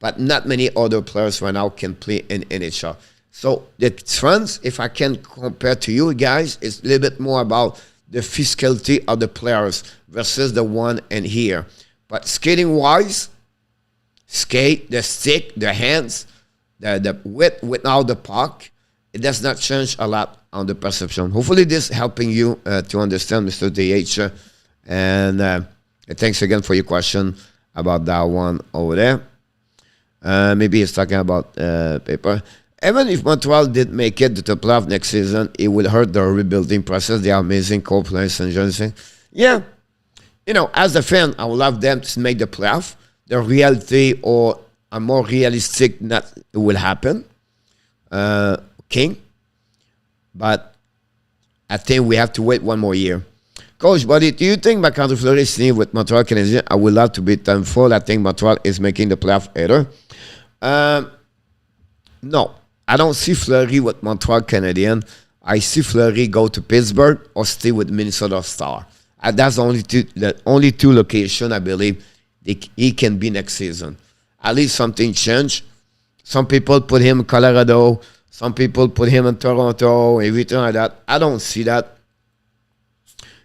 But not many other players right now can play in NHL. So the trends, if I can compare to you guys, is a little bit more about the physicality of the players versus the one in here. But skating-wise, skate, the stick, the hands, the width without the puck, it does not change a lot on the perception. Hopefully this helping you to understand, Mr. DH. And thanks again for your question about that one over there. Maybe he's talking about paper. Even if Montreal did make it to the playoff next season, it will hurt the rebuilding process. They are amazing co-players and Johnson. Yeah, you know, as a fan, I would love them to make the playoff. The reality or a more realistic that it will happen. King. But I think we have to wait one more year. Coach, buddy, do you think Marc-Andre Fleury is seen with Montreal Canadiens? I would love to be thankful. I think Montreal is making the playoff either. No, I don't see Fleury with Montreal Canadiens. I see Fleury go to Pittsburgh or stay with Minnesota Star. That's the only two locations I believe he can be next season. At least something changed. Some people put him in Colorado. Some people put him in Toronto, everything like that. I don't see that.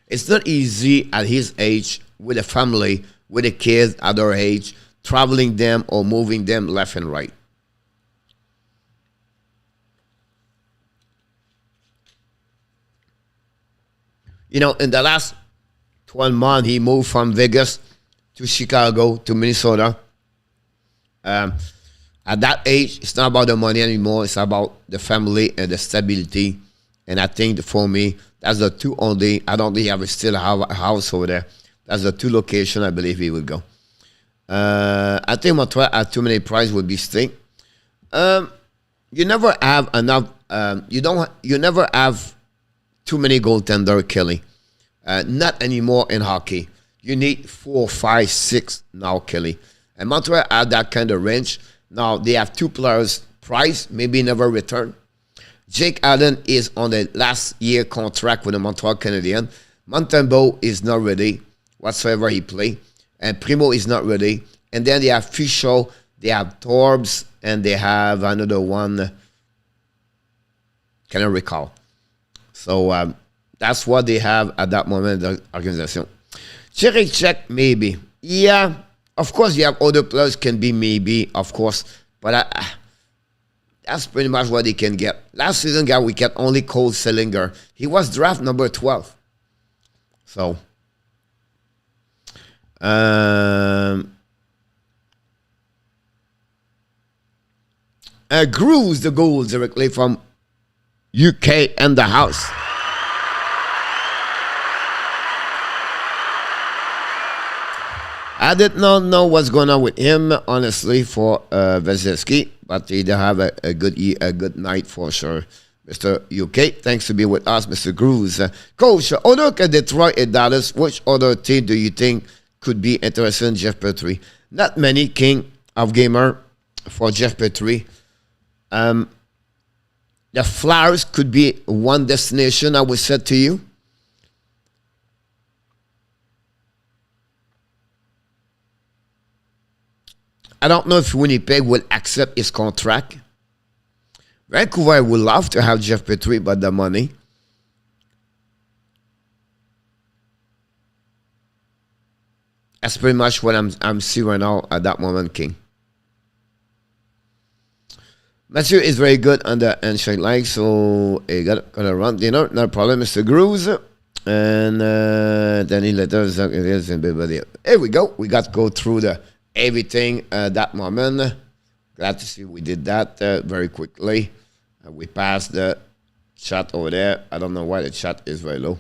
It's not easy at his age, with a family, with a kids at their age, traveling them or moving them left and right. You know, in the last 12 months, he moved from Vegas to Chicago to Minnesota. At that age, it's not about the money anymore. It's about the family and the stability. And I think for me, that's the two only. I don't think he have still a house over there. That's the two locations I believe he will go. I think Montreal at too many prices would be staying. You never have enough. You never have too many goaltender, Kelly. Not anymore in hockey. You need 4, 5, 6 now, Kelly. And Montreal have that kind of range. Now they have two players. Price maybe never return. Jake Allen is on the last year contract with the Montreal Canadiens. Montembeault is not ready whatsoever he play. And Primo is not ready. And then they have Fischel, they have Torbs, and they have another one. Cannot recall. So that's what they have at that moment in the organization. Cherry check, maybe. Yeah, of course you have other players can be maybe, of course. But that's pretty much what they can get. Last season, we get only Cole Sillinger. He was draft number 12. So, Grooves the goals directly from UK and the house. I did not know what's going on with him, honestly, for Vasilevsky, but he did have a good night for sure. Mr. UK, thanks to be with us, Mr. Grooves. Coach, other than Detroit and Dallas, which other team do you think could be interested in Jeff Petrie? Not many, king of gamer for Jeff Petrie. The Flyers could be one destination, I would say to you. I don't know if Winnipeg will accept his contract. Vancouver would love to have Jeff Petrie, but the money. That's pretty much what I'm seeing right now at that moment, King. Matthew is very good on the handshake line, so he gonna run dinner, no problem, Mr. Grooves. And then he letters. Here we go. We got to go through the everything that moment. Glad to see we did that very quickly. We passed the chat over there. I don't know why the chat is very low.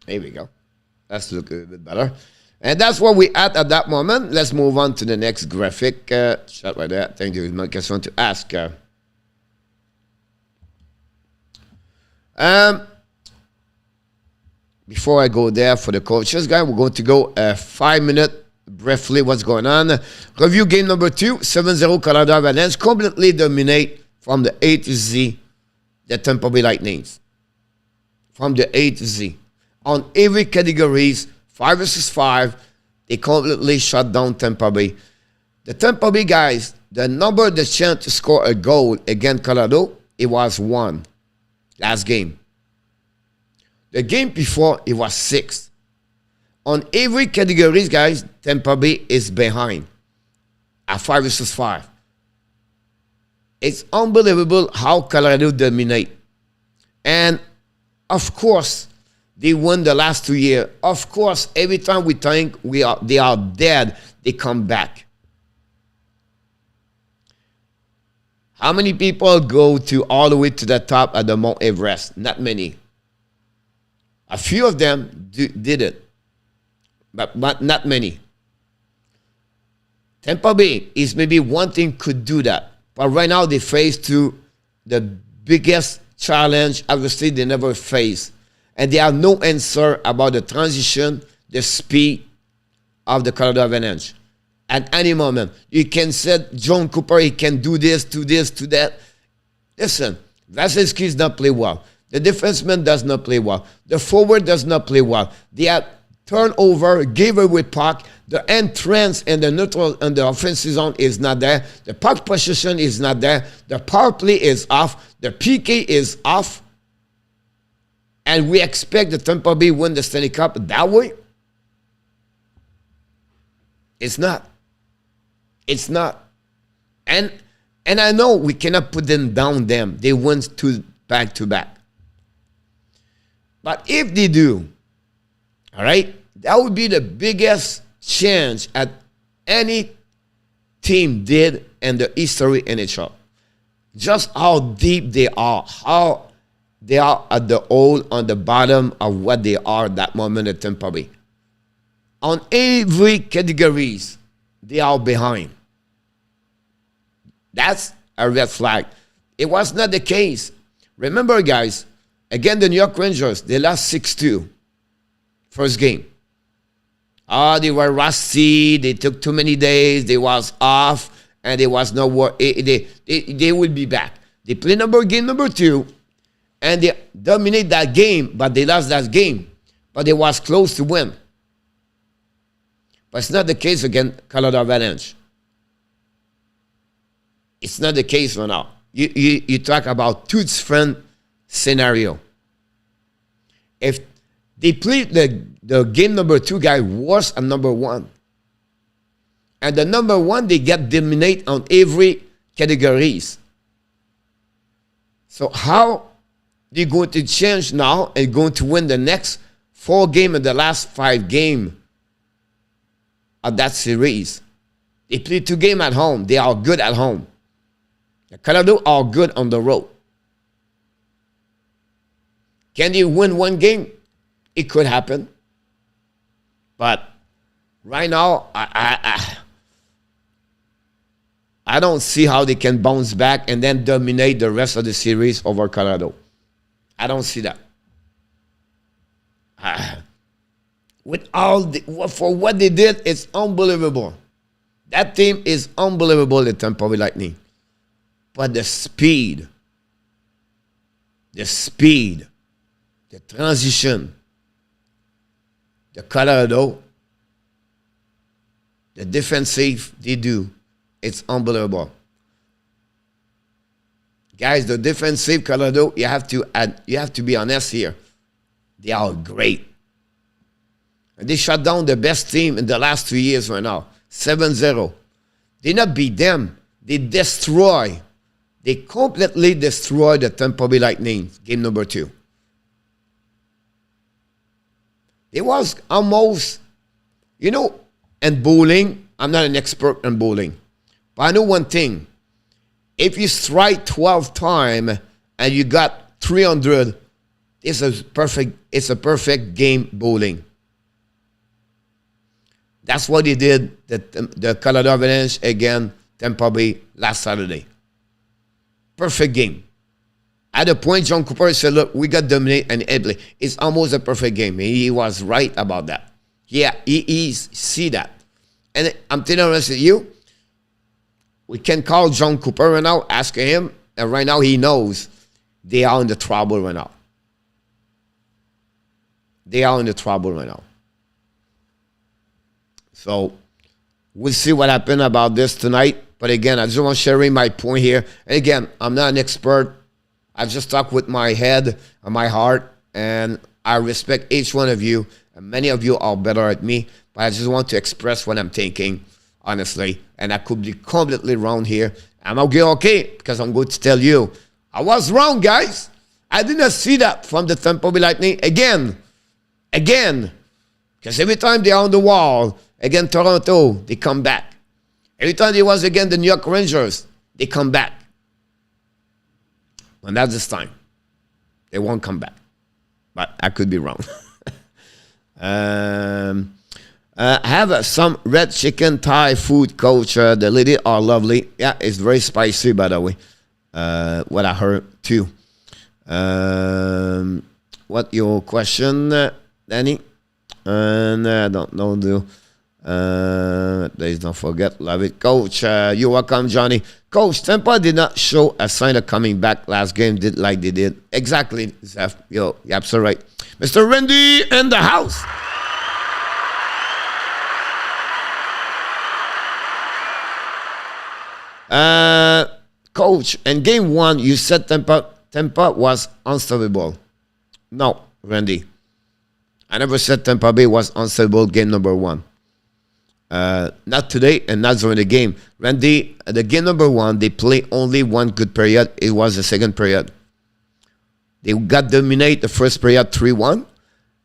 Here we go. Let's look a bit better. And that's what we at that moment. Let's move on to the next graphic. Chat right there. Thank you. My question to ask. Before I go there for the coaches, guys, we're going to go 5 minutes briefly what's going on. Review game number 2, 7-0 Colorado Avalanche. Completely dominate from the A to Z the Tampa Bay Lightnings. From the A to Z. On every categories, 5 versus 5, they completely shut down Tampa Bay. The Tampa Bay guys, the chance to score a goal against Colorado, it was 1 last game. The game before, it was 6. On every category, guys, Tampa Bay is behind at 5-5. It's unbelievable how Colorado dominate. And, of course, they won the last 2 years. Of course, every time we think they are dead, they come back. How many people go all the way to the top at the Mount Everest? Not many. A few of them did it, but not many. Tampa Bay is maybe one thing could do that, but right now they face to the biggest challenge obviously they never faced, and they have no answer about the transition, the speed of the Colorado Avalanche. At any moment, you can say John Cooper, he can do this, do that. Listen, Vasilevsky does not play well. The defenseman does not play well. The forward does not play well. They had turnover, gave away puck. The entrance and the neutral and the offensive zone is not there. The puck possession is not there. The power play is off. The PK is off. And we expect the Tampa Bay win the Stanley Cup that way? It's not. It's not. And I know we cannot put them down them. They won 2 back-to-back. But if they do, all right, that would be the biggest change at any team did in the history NHL. Just how deep they are, how they are at the hole on the bottom of what they are at that moment at Tampa Bay. On every categories, they are behind. That's a red flag. It was not the case. Remember, guys, again, the New York Rangers, they lost 6-2 first game. They were rusty. They took too many days. They was off, and they was no work. They will be back. They play game number 2, and they dominate that game, but they lost that game. But they was close to win. But it's not the case against Colorado Avalanche. It's not the case for now. You talk about 2 different scenario. If they play the game number 2 guy worse than number 1, and the number 1 they get dominate on every categories. So how they going to change now and going to win the next 4 games and the last 5 games of that series? They play 2 games at home. They are good at home. The Colorado are good on the road. Can they win 1 game? It could happen. But right now, I don't see how they can bounce back and then dominate the rest of the series over Colorado. I don't see that. With for what they did, it's unbelievable. That team is unbelievable, the Tampa Bay Lightning. But the speed, the transition, the Colorado, the defensive they do, it's unbelievable. Guys, the defensive Colorado, you have to be honest here. They are great. And they shut down the best team in the last 2 years right now. 7-0. They not beat them. They completely destroy the Tampa Bay Lightning, game number 2. It was almost, in bowling, I'm not an expert in bowling, but I know one thing. If you strike 12 times and you got 300, it's a perfect game bowling. That's what they did, the Colorado Avalanche against Tampa Bay last Saturday. Perfect game. At the point, John Cooper said, look, we got dominate and Edley. It's almost a perfect game. He was right about that. Yeah, he see that. And I'm telling you, we can call John Cooper right now, ask him, and right now he knows they are in the trouble right now. They are in the trouble right now. So we'll see what happens about this tonight. But again, I just want to share my point here. And again, I'm not an expert. I just talk with my head and my heart. And I respect each one of you. And many of you are better at me, but I just want to express what I'm thinking, honestly. And I could be completely wrong here. I'm okay, because I'm going to tell you, I was wrong, guys. I did not see that from the Tampa Bay Lightning again. Because every time they're on the wall against Toronto, they come back. Every time they was against the New York Rangers, they come back. And that's this time. They won't come back. But I could be wrong. I have some red chicken Thai food, coach. The lady are lovely. Yeah, it's very spicy, by the way. What I heard too. What your question, Danny? And I don't know. Please don't forget. Love it, coach. You're welcome, Johnny. Coach, Tampa did not show a sign of coming back last game. Did like they did. Exactly, Zeph. You're absolutely right. Mr. Randy in the house. Coach, in game one, you said Tampa was unstoppable. No, Randy. I never said Tampa Bay was unstoppable game number one. Not today and not during the game. Randy, the game number one, they played only one good period. It was the second period. They got dominate the first period 3-1.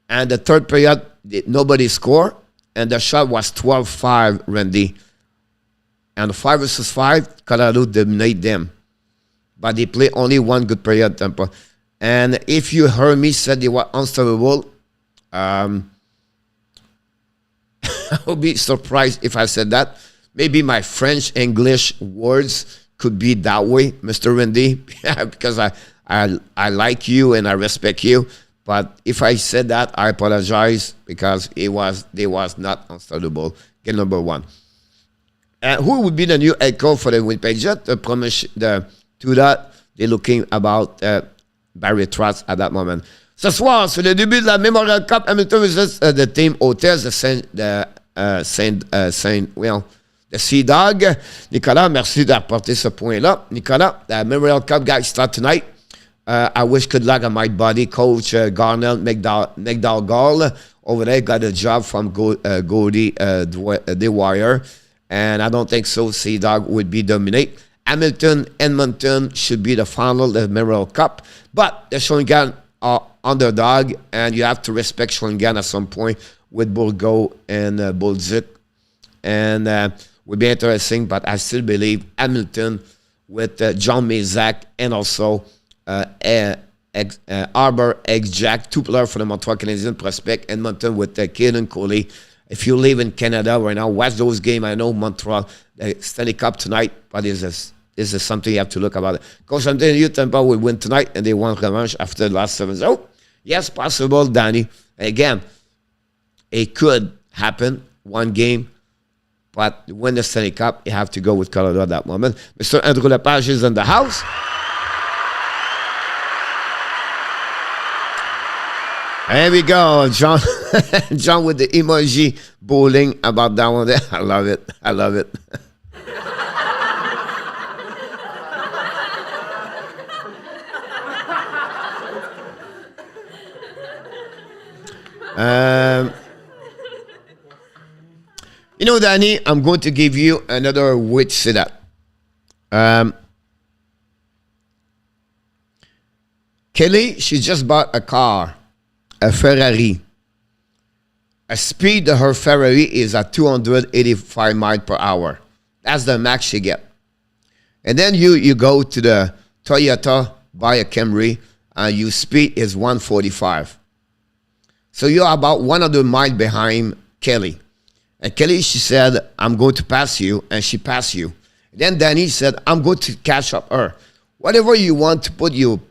And the third period, nobody scored. And the shot was 12-5, Randy. And 5 versus 5, Colorado dominate them. But they play only one good period, Tampa. And if you heard me say they were unstoppable, I would be surprised if I said that. Maybe my French, English words could be that way, Mr. Randy, because I like you and I respect you. But if I said that, I apologize because they was not unstoppable. Game number one. Who would be the new head coach for the Winnipeg Jets? To that, they're looking about Barry Trotz at that moment. Ce soir, c'est le début de la Memorial Cup. Hamilton versus the team hôtesse, the Sea Dog. Nicolas, merci d'apporter ce point-là. Nicolas, the Memorial Cup guys start tonight. I wish good luck on my buddy, Coach Garnell McDougall. Over there, got a job from Goldie Dwyer. And I don't think so. Sea Dog would be dominate. Hamilton, Edmonton should be the final of the Memorial Cup. But the Shawinigan are underdog, and you have to respect Shawinigan at some point with Bourgault and Bolduc. And would be interesting, but I still believe Hamilton with John Mazak and also Arbor X-Jack, two players for the Montreal Canadiens prospect. Edmonton with Kaden Coley. If you live in Canada right now, watch those games. I know Montreal, Stanley Cup tonight, but this is something you have to look about it. Coach, I'm telling you, Tampa will win tonight, and they want revanche after the last 7. Oh, yes, possible, Danny. Again, it could happen, one game, but win the Stanley Cup, you have to go with Colorado at that moment. Mr. Andrew Lepage is in the house. There we go, John. John with the emoji bowling about that one there. I love it. I love it. You know, Danny, I'm going to give you another way to say that. Kelly, she just bought a car. A Ferrari. A speed of her Ferrari is at 285 miles per hour. That's the max she get. And then you go to the Toyota, buy a Camry, and your speed is 145. So you're about 100 miles behind Kelly. And Kelly, she said, I'm going to pass you, and she passed you. Then Danny said, I'm going to catch up her. Whatever you want to put your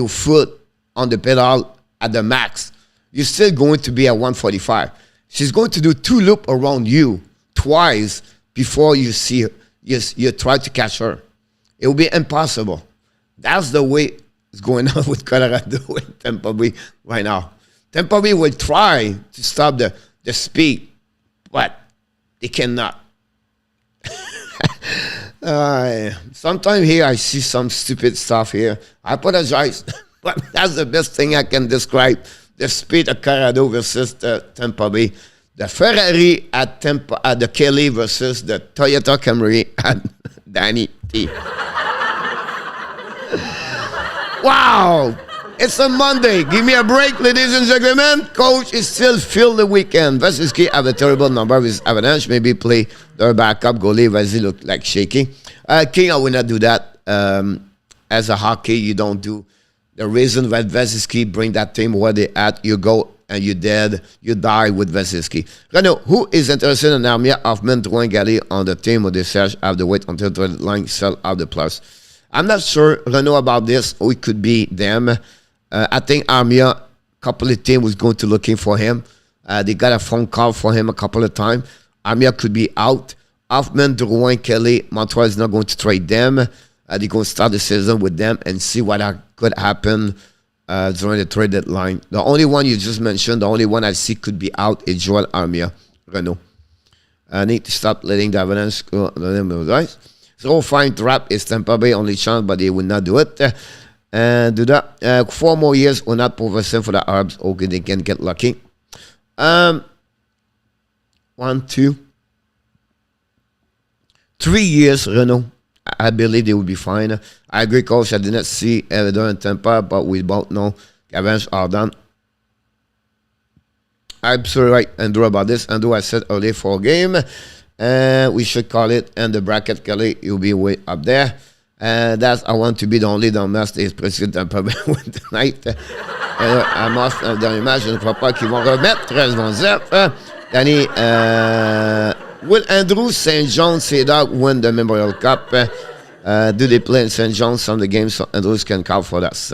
foot on the pedal at the max, you're still going to be at 145. She's going to do 2 loops around you twice before you see her. You try to catch her. It will be impossible. That's the way it's going on with Colorado and Tampa Bay right now. Tampa Bay will try to stop the speed, but they cannot. Sometimes here I see some stupid stuff here. I apologize. But that's the best thing I can describe the speed of Colorado versus the Tampa Bay, the Ferrari at the Kelly versus the Toyota Camry at Danny T. Wow! It's a Monday. Give me a break, ladies and gentlemen. Coach is still filled the weekend. Vasilevsky have a terrible number with Avalanche. Maybe play their backup goalie. Vasilevsky look like shaky. King, I will not do that. As a hockey, you don't do. The reason that Vasilevsky bring that team where they at, you go and you dead. You die with Vasilevsky. Renaud, who is interested in Armia, Hoffman, Drouin, Galley on the team of the Serge have the wait until the line sell out the plus? I'm not sure, Renaud, about this. Or it could be them. I think Armia, a couple of teams was going to looking for him. They got a phone call for him a couple of times. Armia could be out. Hoffman, Drouin, Kelly, Montreal is not going to trade them. They're going to start the season with them and see what could happen during the trade deadline. The only one you just mentioned, the only one I see could be out is Joel Armia, Renaud. I need to stop letting the Avalanche go. Right? So fine trap is Tampa Bay only chance, but they will not do it. And do that. 4 more years will not progressing for the Arabs. Okay, they can get lucky. 1, 2, 3 years, Renaud. I believe they will be fine. I agree, coach. I did not see Evidor and Tampa, but we both know Avalanche are done. I'm sorry, right, Andrew, about this. Andrew, I said earlier for a game. We should call it. And the bracket, Kelly, you'll be way up there. That's I want to be the only dumbass is President Tampa Bay tonight. I must dans les matchs, je ne crois pas qu'ils vont remettre 13-0. Danny, will Andrew St. John Cedar win the Memorial Cup? Do they play in St. John some of the games so Andrews can call for us?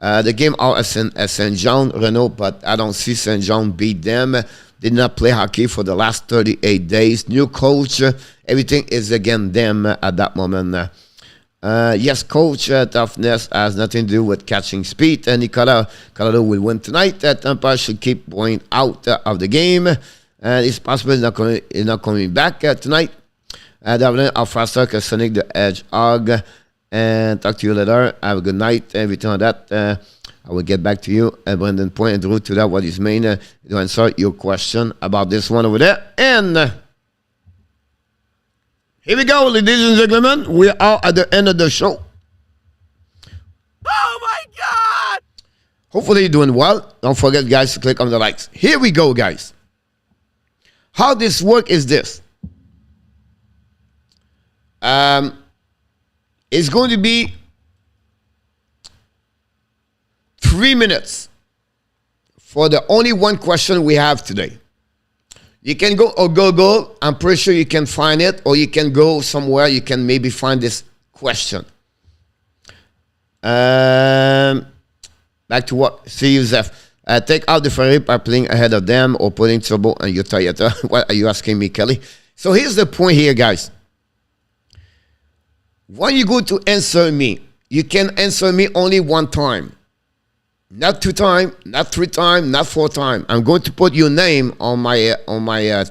The game are at St. John, Renaud, but I don't see St. John beat them. Did not play hockey for the last 38 days. New coach, everything is against them at that moment. Yes, coach, toughness has nothing to do with catching speed. And Colorado will win tonight. Tampa should keep going out of the game. And it's possible he's not coming back tonight. Dublin are faster que Sonic the Hedgehog. And talk to you later. Have a good night. Everything on that. I will get back to you. Brendan Point and Drew to that what is main to answer your question about this one over there. And here we go, ladies and gentlemen. We are at the end of the show. Oh my God! Hopefully you're doing well. Don't forget, guys, to click on the likes. Here we go, guys. How this work is this. It's going to be 3 minutes for the only one question we have today. You can go or Google. I'm pretty sure you can find it, or you can go somewhere. You can maybe find this question. Back to what? See you, Zeph. Take out the Ferrari by playing ahead of them or putting turbo on your Toyota. What are you asking me, Kelly? So here's the point here, guys. When you go to answer me, you can answer me only one time. Not 2 times, not 3 times, not 4 times. I'm going to put your name on my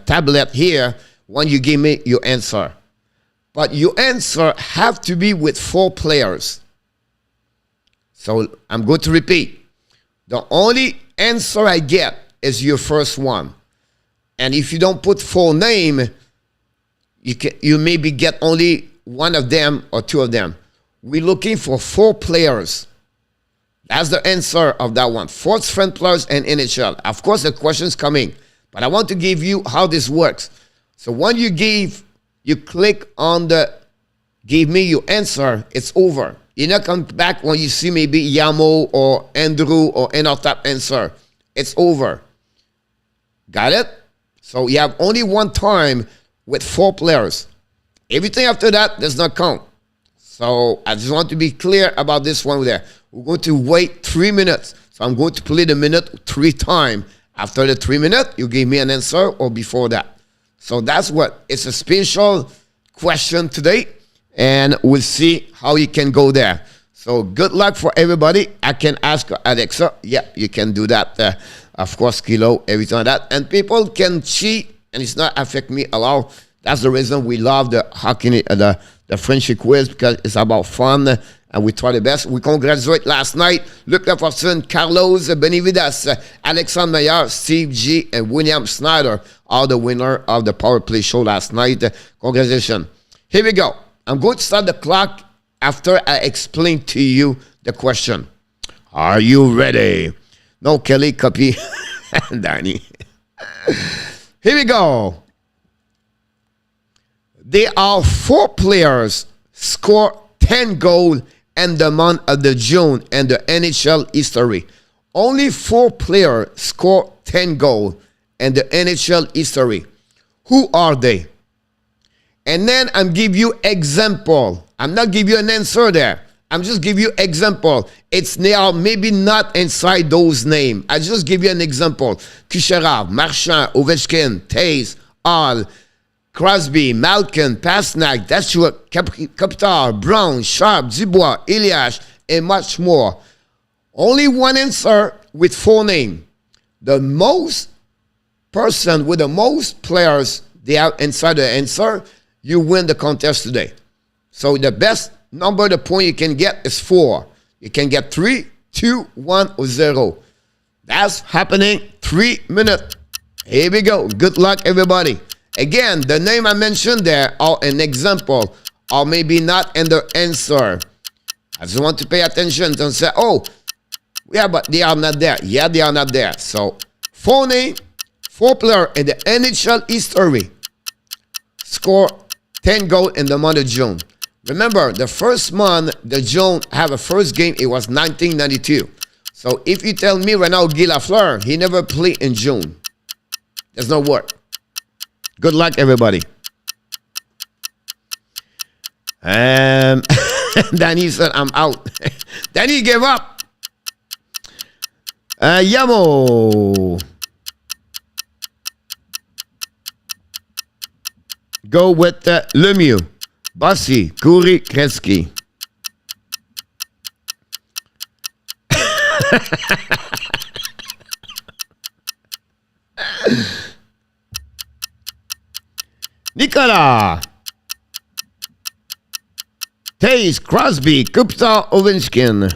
tablet here when you give me your answer. But your answer have to be with 4 players. So I'm going to repeat. The only answer I get is your first one. And if you don't put full name, you maybe get only one of them or 2 of them. We're looking for 4 players. That's the answer of that one. 4 strength players and NHL. Of course, the question's coming. But I want to give you how this works. So when you click on the give me your answer, it's over. You not come back when you see maybe Yamo or Andrew or ENORTAP answer. It's over. Got it? So you have only one time with 4 players. Everything after that does not count. So I just want to be clear about this one there. We're going to wait 3 minutes. So I'm going to play the minute 3 times. After the 3 minutes, you give me an answer or before that. So that's what. It's a special question today. And we'll see how you can go there. So good luck for everybody. I can ask Alexa. Yeah, you can do that. Of course, Kilo, everything like that. And people can cheat. And it's not affect me at all. That's the reason we love the hockey, the friendship quiz, because it's about fun and we try the best. We congratulate last night Luc Lafortune, Carlos Benavides, Alexandre Meilleur, Steve G, and William Snyder are the winner of the Power Play show last night. Congratulations. Here we go. I'm going to start the clock after I explain to you the question. Are you ready? No, Kelly, copy. Danny. Here we go. There are 4 players score 10 goals in the month of the June in the NHL history. Only 4 players score 10 goals in the NHL history. Who are they? And then I'm give you example. I'm not give you an answer there. I'm just give you example. It's now maybe not inside those names. I just give you an example. Kucherov, Marchand, Ovechkin, Tays, Hall, Crosby, Malkin, Pasternak, Datsyuk, Kopitar, Brown, Sharp, Dubois, Elias, and much more. Only one answer with 4 names. The most person with the most players they have inside the answer, you win the contest today. So the best number, the point you can get is 4. You can get 3, 2, 1, or 0. That's happening 3 minutes. Here we go. Good luck, everybody. Again, the name I mentioned there are an example, or maybe not in the answer. I just want to pay attention. Don't say, oh, yeah, but they are not there. Yeah, they are not there. So, 4 names, 4 players in the NHL history score 10 goals in the month of June. Remember, the first month the June have a first game, it was 1992. So if you tell me right now Guy Lafleur, he never played in June. There's no work. Good luck, everybody. Danny said, I'm out. Danny gave up. Yamo. Go with Lemieux. Bossy, Coury, Gretzky. Nicolas. Tays, Crosby, Kopitar, Ovechkin.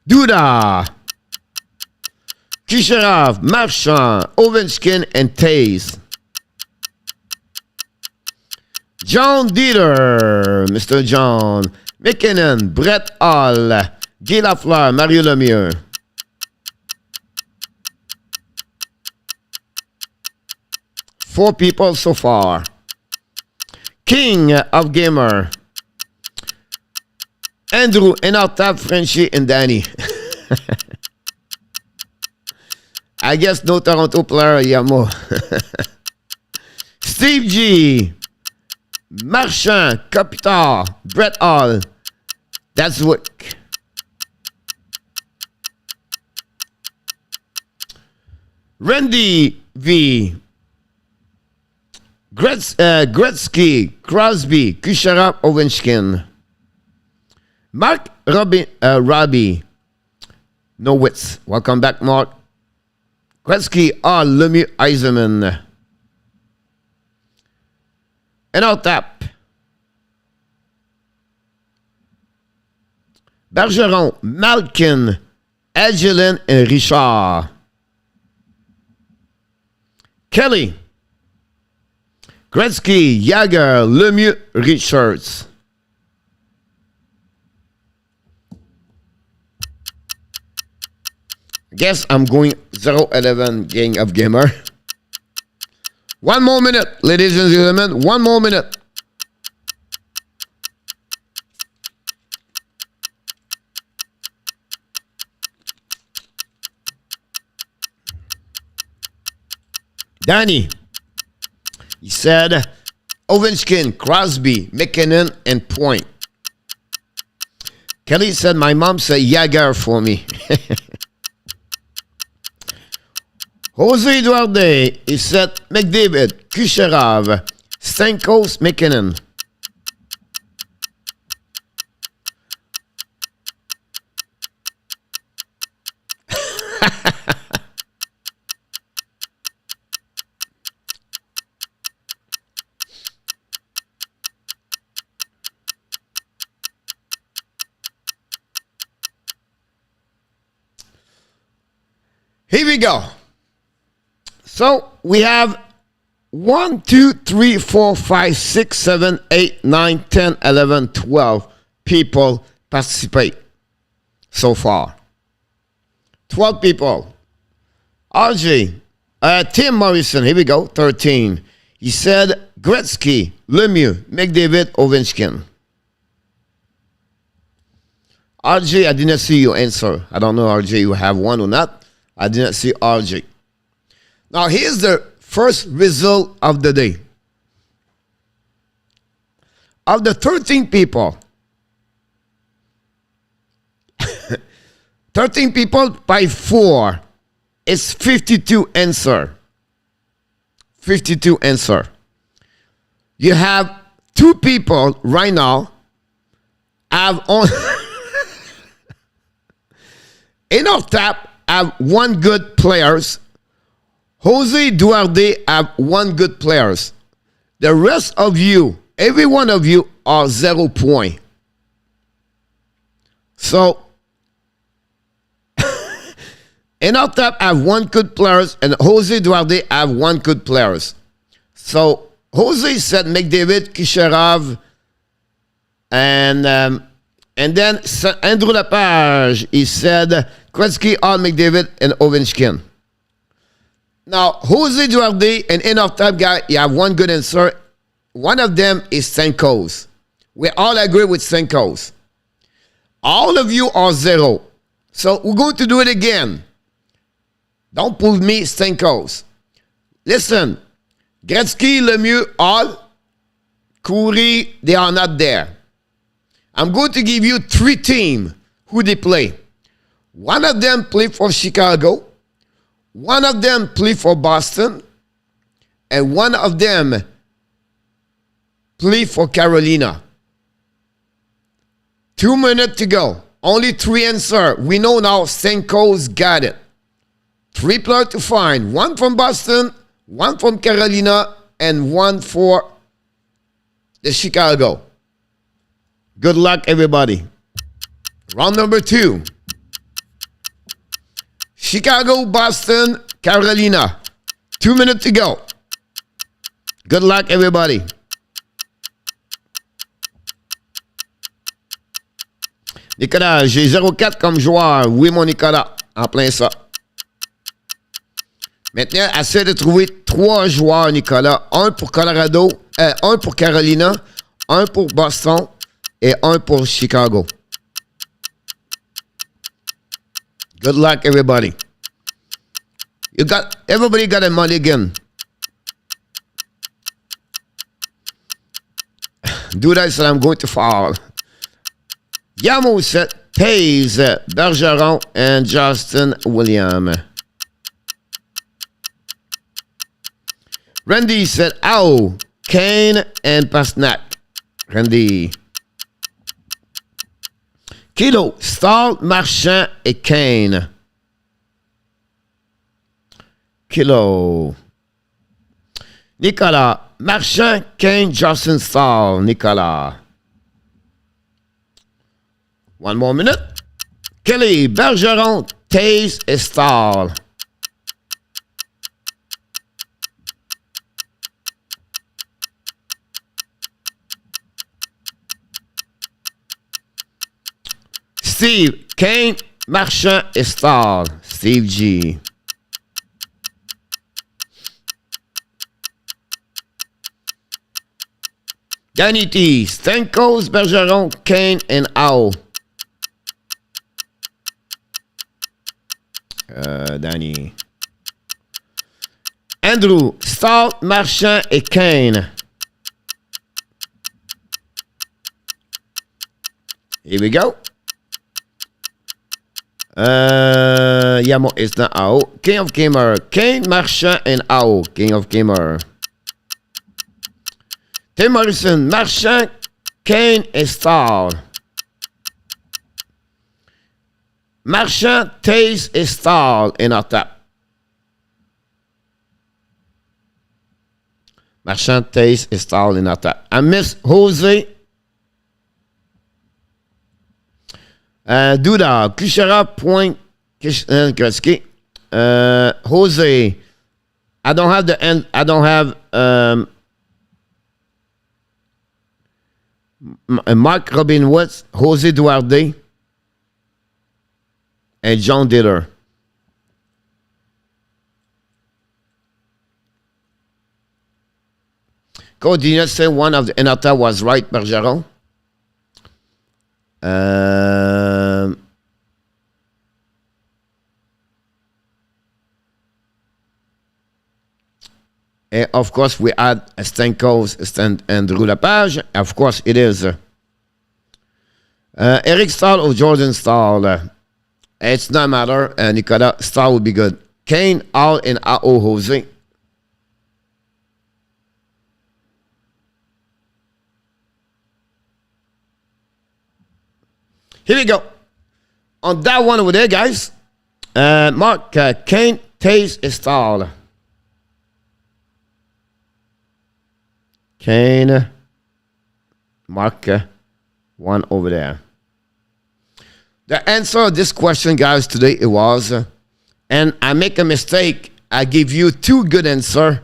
Duda. Kucherov, Marchand, Ovechkin, and Tays. John Dieter, Mr. John, McKinnon, Brett Hall, Guy Lafleur, Mario Lemieux. Four people so far. King of Gamer, Andrew, ENORTAP, Frenchie, and Danny. I guess no Toronto player, Yamo. Steve G, Marchand, Kopitar, Brett Hall. That's what. Randy V, Gretzky, Crosby, Kucherov, Ovechkin. Mark Robbie, Nowitz. Welcome back, Mark. Gretzky, Hall, Lemieux, Eisenman. ENORTAP. Bergeron, Malkin, Agilin, and Richard. Kelly. Gretzky, Jagger, Lemieux, Richards. Guess I'm going 0-11 Gang of Gamer. One more minute, ladies and gentlemen. One more minute. Danny. He said Ovechkin, Crosby, McKinnon, and Point. Kelly said my mom said Jagger for me. Jose Duarte, he said McDavid, Kucherov, Stamkos, McKinnon. Here we go. So we have 1, 2, 3, 4, 5, 6, 7, 8, 9, 10, 11, 12 people participate so far. 12 people. RJ, Tim Morrison, here we go, 13. He said Gretzky, Lemieux, McDavid, Ovechkin. RJ, I didn't see your answer. I don't know, RJ, you have one or not. I didn't see RJ. Now, here's the first result of the day. Of the 13 people, 13 people by 4 is 52 answer. 52 answer. You have 2 people right now have on ENORTAP have 1 good players. Jose Duarte have 1 good players. The rest of you, every one of you are 0 point. So ENORTAP have 1 good players and Jose Duarte have 1 good players. So Jose said McDavid, Kisherov, and then Andrew Lepage, he said Gretzky, all McDavid, and Ovechkin. Now, Jose Duarte and ENORTAP guy, you have 1 good answer. One of them is Stamkos. We all agree with Stamkos. All of you are 0. So we're going to do it again. Don't pull me, Stamkos. Listen, Gretzky, Lemieux, all. Coury, they are not there. I'm going to give you 3 teams who they play. One of them play for Chicago. One of them play for Boston. And one of them play for Carolina. 2 minutes to go. Only 3 answers. We know now Stamkos got it. 3 players to find. 1 from Boston, 1 from Carolina, and 1 for the Chicago. Good luck, everybody. Round number 2. Chicago, Boston, Carolina. 2 minutes to go. Good luck, everybody. Nicolas, j'ai 0,4 comme joueur. Oui, mon Nicolas. En plein ça. Maintenant, essaie de trouver 3 joueurs, Nicolas. 1 pour Colorado, 1 pour Carolina, 1 pour Boston et 1 pour Chicago. Good luck, everybody. Everybody got a mulligan. Dude, I said I'm going to fall. Yamo said Taze, Bergeron, and Justin William. Randy said, Ow, Kane and Pasternak. Randy. Kilo, Stahl, Marchand et Kane. Kilo. Nicolas, Marchand, Kane, Justin Stahl. Nicolas. 1 more minute. Kelly, Bergeron, Taze et Stahl. Steve, Kane, Marchand et Stahl. Steve G. Danny T, Stamkos, Bergeron, Kane, and Howe. Danny. Andrew, Stahl, Marchand et Kane. Here we go. Yamo is not out. King of Gamer. Kane, Marchand, and out. King of Gamer. Tim Morrison, Marchand, Kane, and Stahl. Marchand, Taze, et Stahl in our tap. Marchand, Taze, et Stahl in our tap. I miss Jose. Duda, Kuchera, Point, Gretzky. Jose. I don't have the end. I don't have Mark Robin Woods, Jose Duarte, and John Diller. Did you not say one of the ENORTAP was right, Bergeron? And of course, we add Stanko's and Lepage. Of course, it is. Eric Stahl or Jordan Stahl? It's not matter. Nicolas Stahl would be good. Kane, Al, and A.O. Jose. Here we go. On that one over there, guys. Mark, Kane, Taze, Stahl. Kane, Mark, one over there. The answer of this question, guys, today it was, and I make a mistake. I give you two good answers,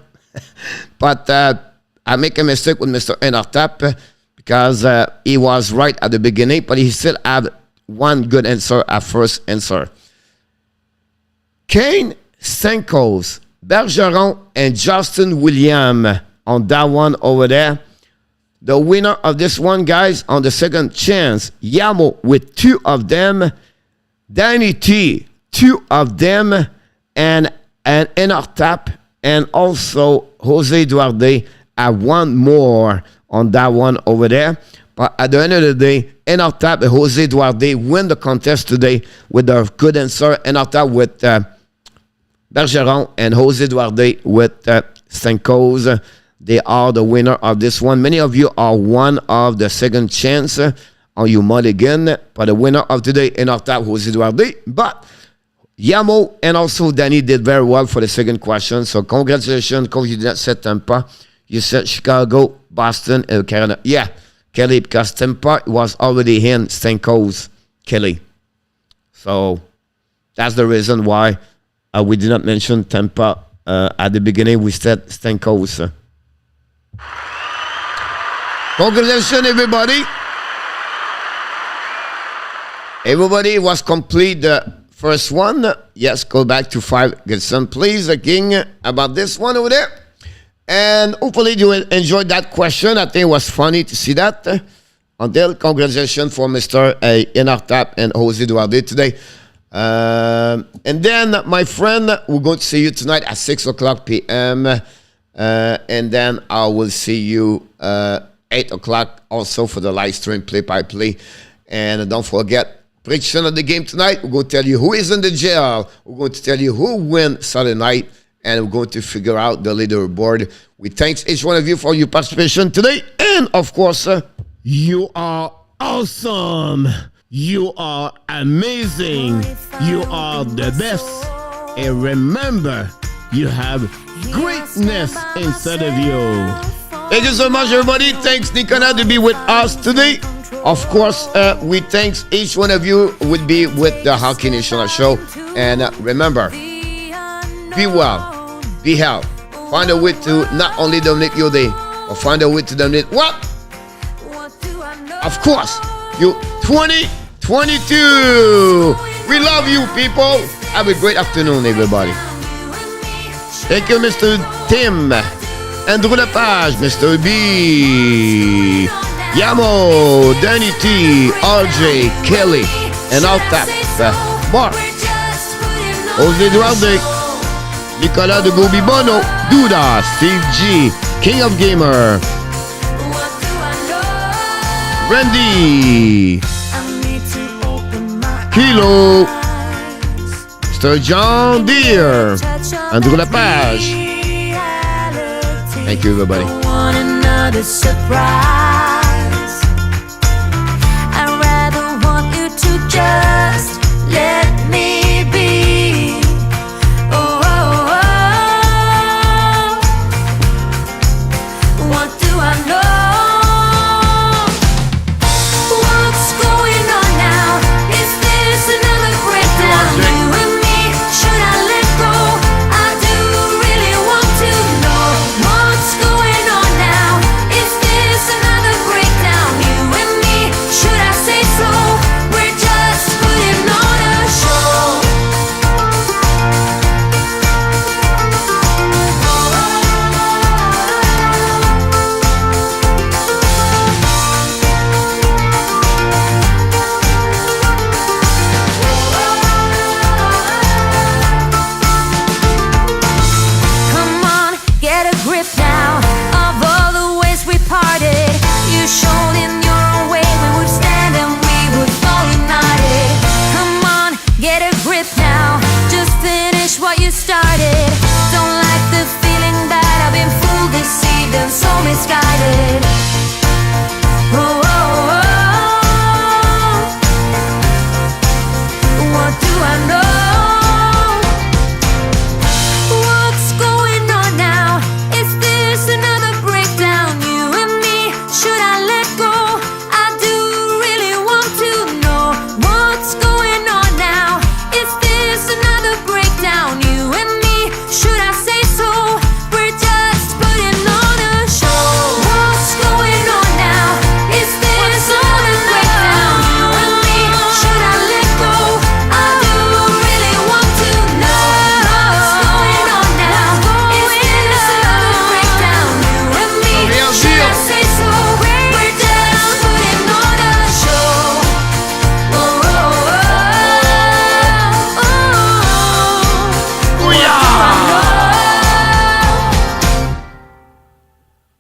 but I make a mistake with Mr. ENORTAP because he was right at the beginning, but he still had one good answer at first answer. Kane, Stamkos, Bergeron, and Justin Williams on that one over there. The winner of this one, guys, on the second chance, Yamo with two of them, Danny T, two of them, and ENORTAP, and also Jose Duarte have one more on that one over there. But at the end of the day, ENORTAP and Jose Duarte win the contest today with a good answer. ENORTAP with Bergeron and Jose Duarte with Stamkos. They are the winner of this one. Many of you are one of the second chance on your mulligan. But the winner of today, ENORTAP, Jose Duarte. But Yamo and also Danny did very well for the second question. So congratulations, because you did not say Tampa. You said Chicago, Boston, and Canada. Yeah, Kelly, because Tampa was already in Stamkos, Kelly. So that's the reason why we did not mention Tampa at the beginning. We said Stamkos. Congratulations, everybody. Everybody was complete the first one. Yes, go back to 5. Get some, please, King, about this one over there. And hopefully you enjoyed that question. I think it was funny to see that. Until congratulations for Mr. ENORTAP and Jose Duarte today. And then, my friend, we're going to see you tonight at 6 o'clock p.m. And then I will see you 8 o'clock also for the live stream play-by-play. And don't forget, prediction of the game tonight. We're going to tell you who is in the jail. We're going to tell you who win Saturday night. And we're going to figure out the leaderboard. We thank each one of you for your participation today. And, of course, you are awesome. You are amazing. You are the best. And remember, you have greatness inside of you. Thank you so much, everybody. Thanks, Nicolas, to be with us today. Of course, we thank each one of you would be with the Hockey National Show. And remember, be well. Be healthy. Find a way to not only dominate your day, but find a way to dominate what? Of course, you 2022. We love you, people. Have a great afternoon, everybody. Thank you, Mr. Tim. Andrew Lepage, Mr. B. Yamo, Danny T, RJ, Kelly, and ENORTAP. Mark, Jose Duarte, Nicolas de Gobibono, Duda, Steve G, King of Gamer, Randy, Kilo, Mr. John Deere, Andrew Lepage. Thank you, everybody.